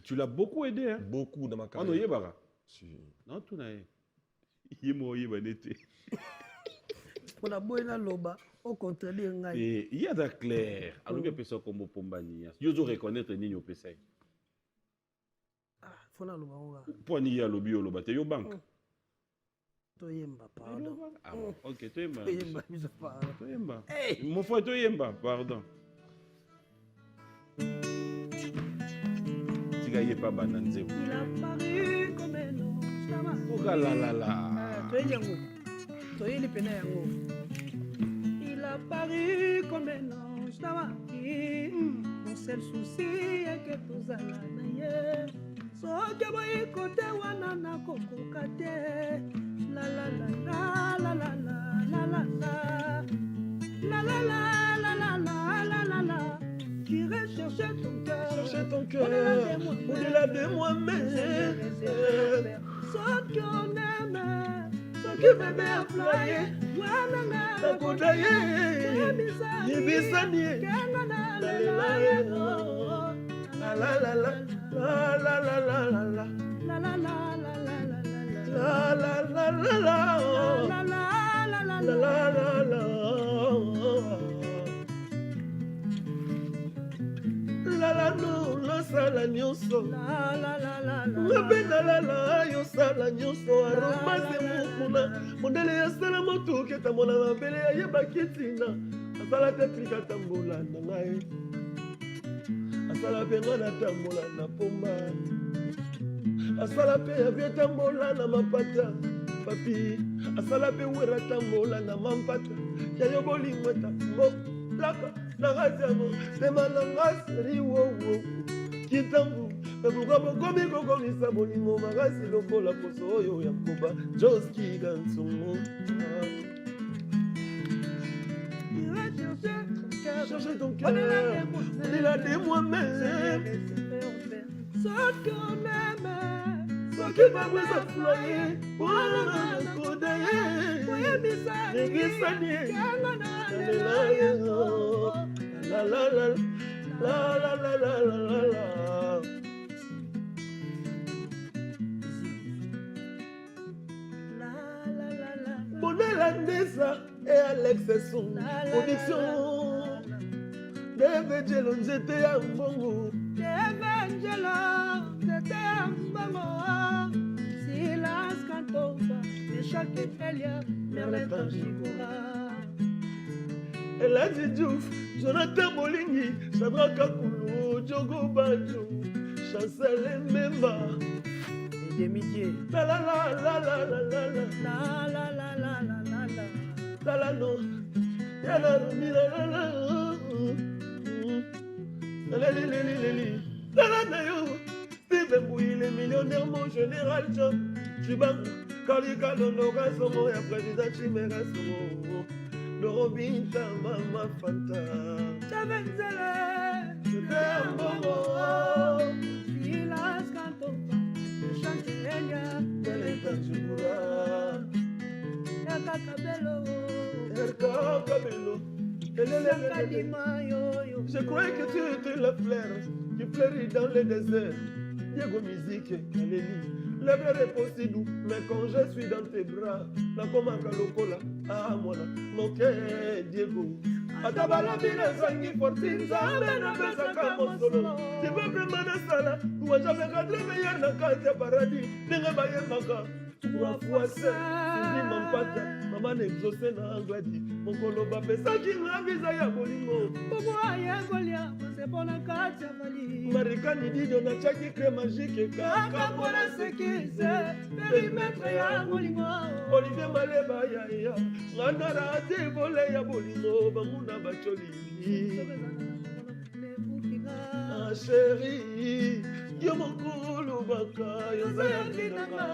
Tu l'as beaucoup aidé, hein? Beaucoup dans ma On carrière. y est, Bara. Si. Non, tout n'a pas. Il est été. Pour la bonne loba, au contraire, Et il y a de clair. Alors, il y a personne comme Pombani. Il y a reconnaître Nino Pessay. Ah, faut la loba. Pour n'y a lobby au loba, tu es au banque. Toyemba, pardon. Ah bon, ok, Toyemba. Toyemba, je parle. Toyemba. Mon frère Toyemba, pardon. Tu n'as pas bananze. Il a paru comme un ange. Oh là là là. Il a paru comme un ange dans ma vie. Mon seul souci est que tout ça n'a so que boy côté wana na kokoka te. La la la la la la la la la la la la la la la la la la. J'irai chercher ton cœur. Chercher ton cœur au-delà de moi-même. Ce qu'on aime, ce qui veut bien ployer. La kodaye, yebisani, la la la la la la la la la la sala nyonso ngabendalala yosala nyonso aromase mokuna mondele yasala motuki etambola mabele ayebaki ntina asala te trika tambola na ngai asala mpe nga natambola na pomba asala mpe yabi etambola na mapata papi asala mpe wera tambola na mampata yayo bolingo etambolaka na ngati yango tema na nga seri wowo kitambu nakoka bokomi kokomisa bolingo makasi lokola poso oyo ya koba joskiga nsungu chercher ton cœur au-delà de moi-même ce qu'on aime ce qui va vous employer wana nakodaye nebisani la la la la la la la la la. Bonela Ndesa et Alex Son production Devengelo nzete ya mbongo Devengelo nzete ya mbongo Kantoba, Meshach et Elia, Merlin Tanjigora. Eladi Diouf, Jonathan Bolingi, Chandra Kakulu, Diogo Badjo, Chancel Mbemba. Et Demidier. La la la la la la la la La la la la la la la. la la no. La la la la la la la la la yo. Vive Mbouille, les millionnaires, mon général John. Chibang, Kalika, Lonoga, Somo, et président Chimera Somo. Le Robinta, Mama Fanta. Chavenzele, Mbongo, Silas Kantoba, Meshach et Elia, Merlin Tanjigora. Yaka Kabelo, Erka Kabelo. Yakadima Yo. Je croyais que tu étais la fleur qui fleurit dans le désert. Diego musique, Kaléli. Le verre est aussi doux, mais quand je suis dans tes bras, la komaka lokola, ah moi mon Diego. Atabala bina sangi fortine, zambe na besa kama solo. Tu veux vraiment na sala, ou j'avais cadré meilleur na case paradis. Ninga baye maka, 3 fois 7, Sylvie Mampata, maman exaucé na Angladi. Mon koloba pesa ki na visa ya bolingo. Pogo aye Golia, c'est bon à Katia Vali. Marikani dido na chaki crème magique Kaka pona sekize, périmètre ya Bolingo. Olivier Maleba ya ya ngandara ate vole ya bolingo bamuna bacholi ah chéri yo mokolo baka yo zayandinanga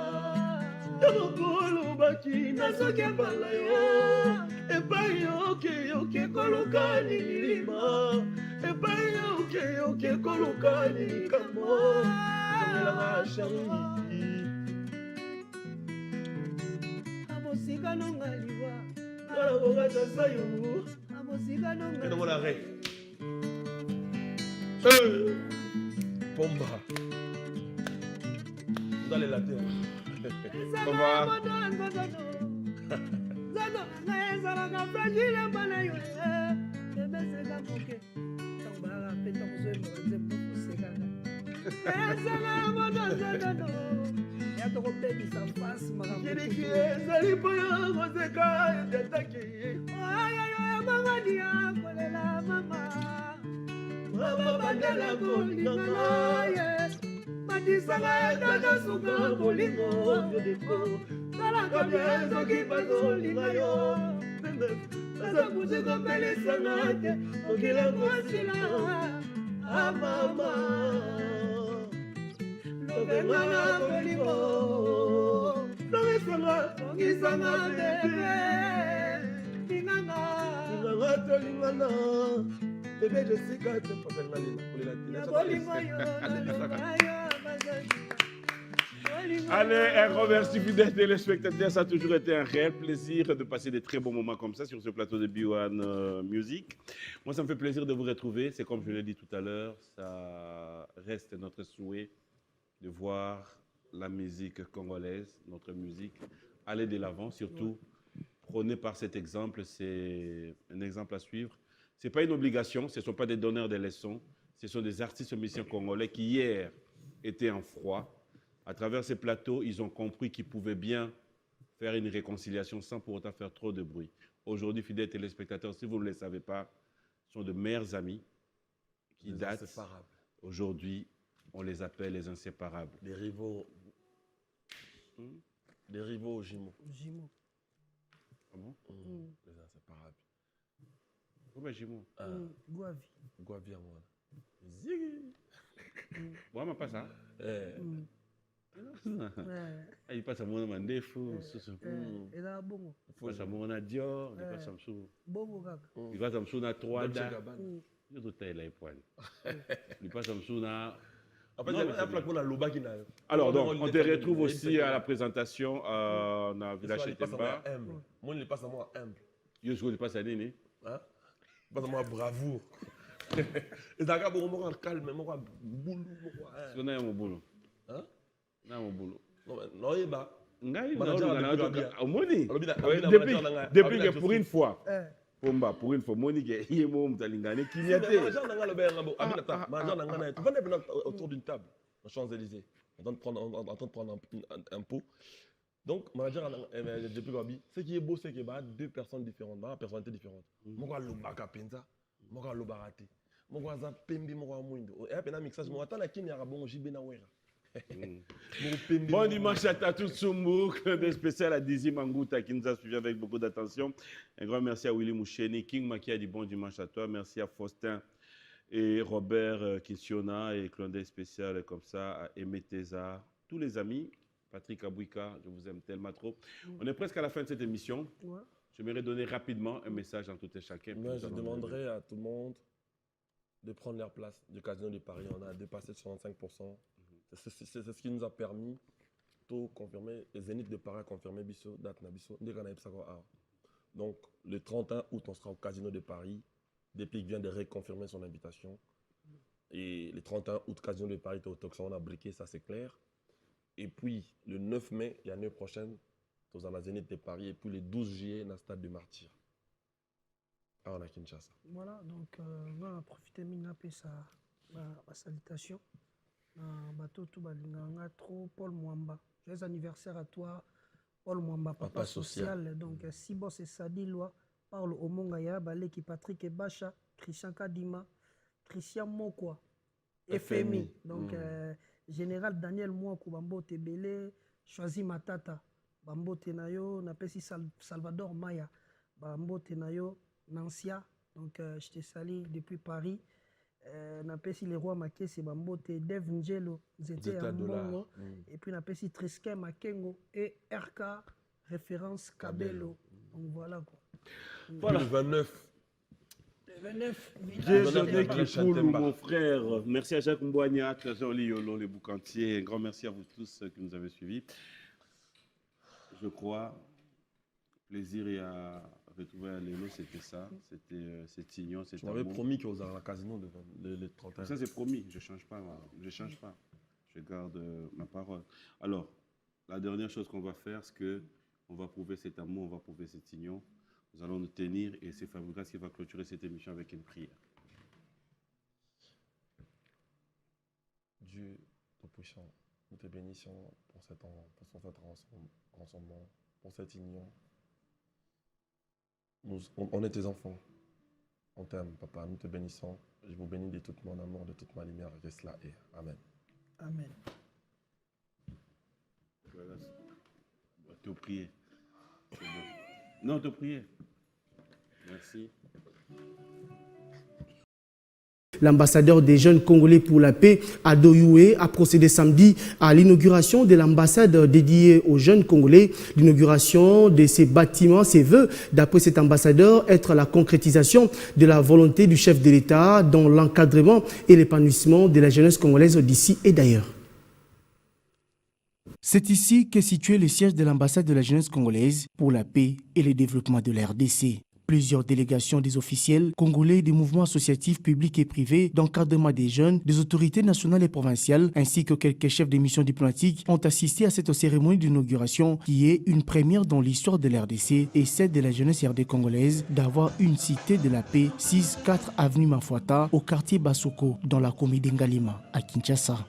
yo mokolo baki nasoki bala yo epai yoke koluka nilima epai yoke koluka nilikamo zongelanga chéri Amosika no ngaliwa. Ngala sayo Amosika no et donc on ngaliwa. arrête Pomba vous allez la terre Pomba. Zado ngayezalaka fragile mbana yo ebeseka moke tambara peta kuzoemboze mpokusekaka ezala moto zodono yatokopebisa fasi kiriki ezali mpo ya koseka yataki ayayo yamangani ya kolela mama mama bandela kolingana ye matisaka etata suka kolingo yodeko salaka biezoki bazolinga yo aza kuzi kopelisanga te mokila kosila amama lobengana kolingo songisanga bebe linganga tolingana bebe jesika te papengalela kolela ya bolingo yo naloba yo bazali. Allez, un grand merci fidèles téléspectateurs. Ça a toujours été un réel plaisir de passer des très bons moments comme ça sur ce plateau de B1 Music. Moi, ça me fait plaisir de vous retrouver. C'est comme je l'ai dit tout à l'heure, ça reste notre souhait de voir la musique congolaise, notre musique, aller de l'avant, surtout prôné par cet exemple. C'est un exemple à suivre. Ce n'est pas une obligation, ce ne sont pas des donneurs de leçons, ce sont des artistes musiciens congolais qui hier étaient en froid. À travers ces plateaux, ils ont compris qu'ils pouvaient bien faire une réconciliation sans pour autant faire trop de bruit. Aujourd'hui, fidèles téléspectateurs, si vous ne le savez pas, sont de meilleurs amis qui datent. Aujourd'hui, on les appelle les inséparables. Des rivaux. Des rivaux au Jimo. Ah bon? Les inséparables. Comment Jimo? Guavi. Guavi à moi. Bon, mais pas ça. Il passe à mon mandefou. Et là, bon. Il passe à mon Dior. Il passe à Msou. Bon, kaka. Il passe à Msou na 3 da. Il passe à Msou na. Alors, donc, on te retrouve aussi à la présentation. On a Village Temba. Moi, il passe à moi humble. Il passe à Nini. Il passe à moi bravoure. Et d'accord, moi, calme, moi, boulot. C'est un boulot. Hein? Non, boulot. Non, il va. Depuis que pour une fois, Pomba, pour une fois, Monique est Mtalingane qui n'y a pas. Autour d'une table, aux Champs-Élysées, en train de prendre un pot. Donc, manager, depuis Gabi, ce qui est beau, c'est qu'il y a deux personnes différentes, deux personnalités différentes. Moi, je suis Lubaka Penza, moi, je suis Lubarate. Moi, je suis Pembe, moi, je suis Mouindo. Et après, je mixage, moi, je suis bon, je suis Benawera. Bon dimanche à tous, Soumbouk, des spécial à Dizzy Mangouta qui nous a suivis avec beaucoup d'attention. Un grand merci à Willy Moucheni, King Maki a dit bon dimanche à toi. Merci à Faustin et Robert Kissiona et Clondé spécial comme ça, à Aimé Teza, tous les amis. Patrick Abouika, je vous aime tellement trop. On est presque à la fin de cette émission. Ouais. J'aimerais donner rapidement un message à tout et chacun. Moi, je demanderais à tout le monde de prendre leur place du Casino de Paris. On a dépassé 65%. C'est ce qui nous a permis de confirmer, les Zénith de Paris a confirmé Bisso, date Nabisso, donc le 31 août, on sera au Casino de Paris. Depic vient de réconfirmer son invitation. Et le 31 août, Casino de Paris, on a briqué, ça c'est clair. Et puis le 9 mai, l'année prochaine, on a Zénith de Paris. Et puis le 12 juillet, dans le stade de Martyr. Ah, on a Kinshasa. Voilà, donc on va profiter de sa salutation. Bateau tout balinganga trop Paul Mwamba. Joyeux anniversaire à toi Paul Mwamba, papa social. Donc si boss et Sadi Loi parle au Mongaya Baleki Patrick Ebacha, Christian Kadima, Christian Mokwa, FMI. Donc général Daniel Mouakou Bambo Tebele, Choisi Matata, Bambo Tenayo, Napesi Salvador Maya, Bambo Tenayo, Nancia. Donc je te salue depuis Paris. Napesi les rois Makesi Bambote, Dev Ngelo, Zete Ambongo, et puis Napesi Trisken Makengo et RK référence Kabelo. Donc voilà quoi. Voilà. Le 29. Le 29. Désolé qui coule, mon frère. Merci à Jacques Mbouania, Trésor Liolo, les boucantiers. Un grand merci à vous tous qui nous avez suivis. Je crois, plaisir et à retrouver à Lélo, c'était ça. C'était Tignon. Tu m'avais promis qu'on allait à la casino le 31. Ça, c'est promis. Je ne change pas. Je ne change pas. Je garde ma parole. Alors, la dernière chose qu'on va faire, c'est qu'on va prouver cet amour, on va prouver cet union. Nous allons nous tenir et c'est Fabregas qui va clôturer cette émission avec une prière. Dieu Tout-Puissant, nous te bénissons pour cet ensemble, pour cette union. On est tes enfants. On t'aime, papa. Nous te bénissons. Je vous bénis de tout mon amour, de toute ma lumière. Que cela est. Amen. Amen. Voilà. Te prier. Non, te prier. Merci. L'ambassadeur des jeunes congolais pour la paix, Ado Youé, a procédé samedi à l'inauguration de l'ambassade dédiée aux jeunes congolais. L'inauguration de ces bâtiments, ses vœux, d'après cet ambassadeur, être la concrétisation de la volonté du chef de l'État dans l'encadrement et l'épanouissement de la jeunesse congolaise d'ici et d'ailleurs. C'est ici qu'est situé le siège de l'ambassade de la jeunesse congolaise pour la paix et le développement de la RDC. Plusieurs délégations des officiels congolais des mouvements associatifs publics et privés d'encadrement des jeunes, des autorités nationales et provinciales, ainsi que quelques chefs de missions diplomatiques ont assisté à cette cérémonie d'inauguration qui est une première dans l'histoire de la RDC et celle de la jeunesse RD congolaise d'avoir une cité de la paix 6-4 avenue Mafuata au quartier Basoko dans la commune d'Ngalima à Kinshasa.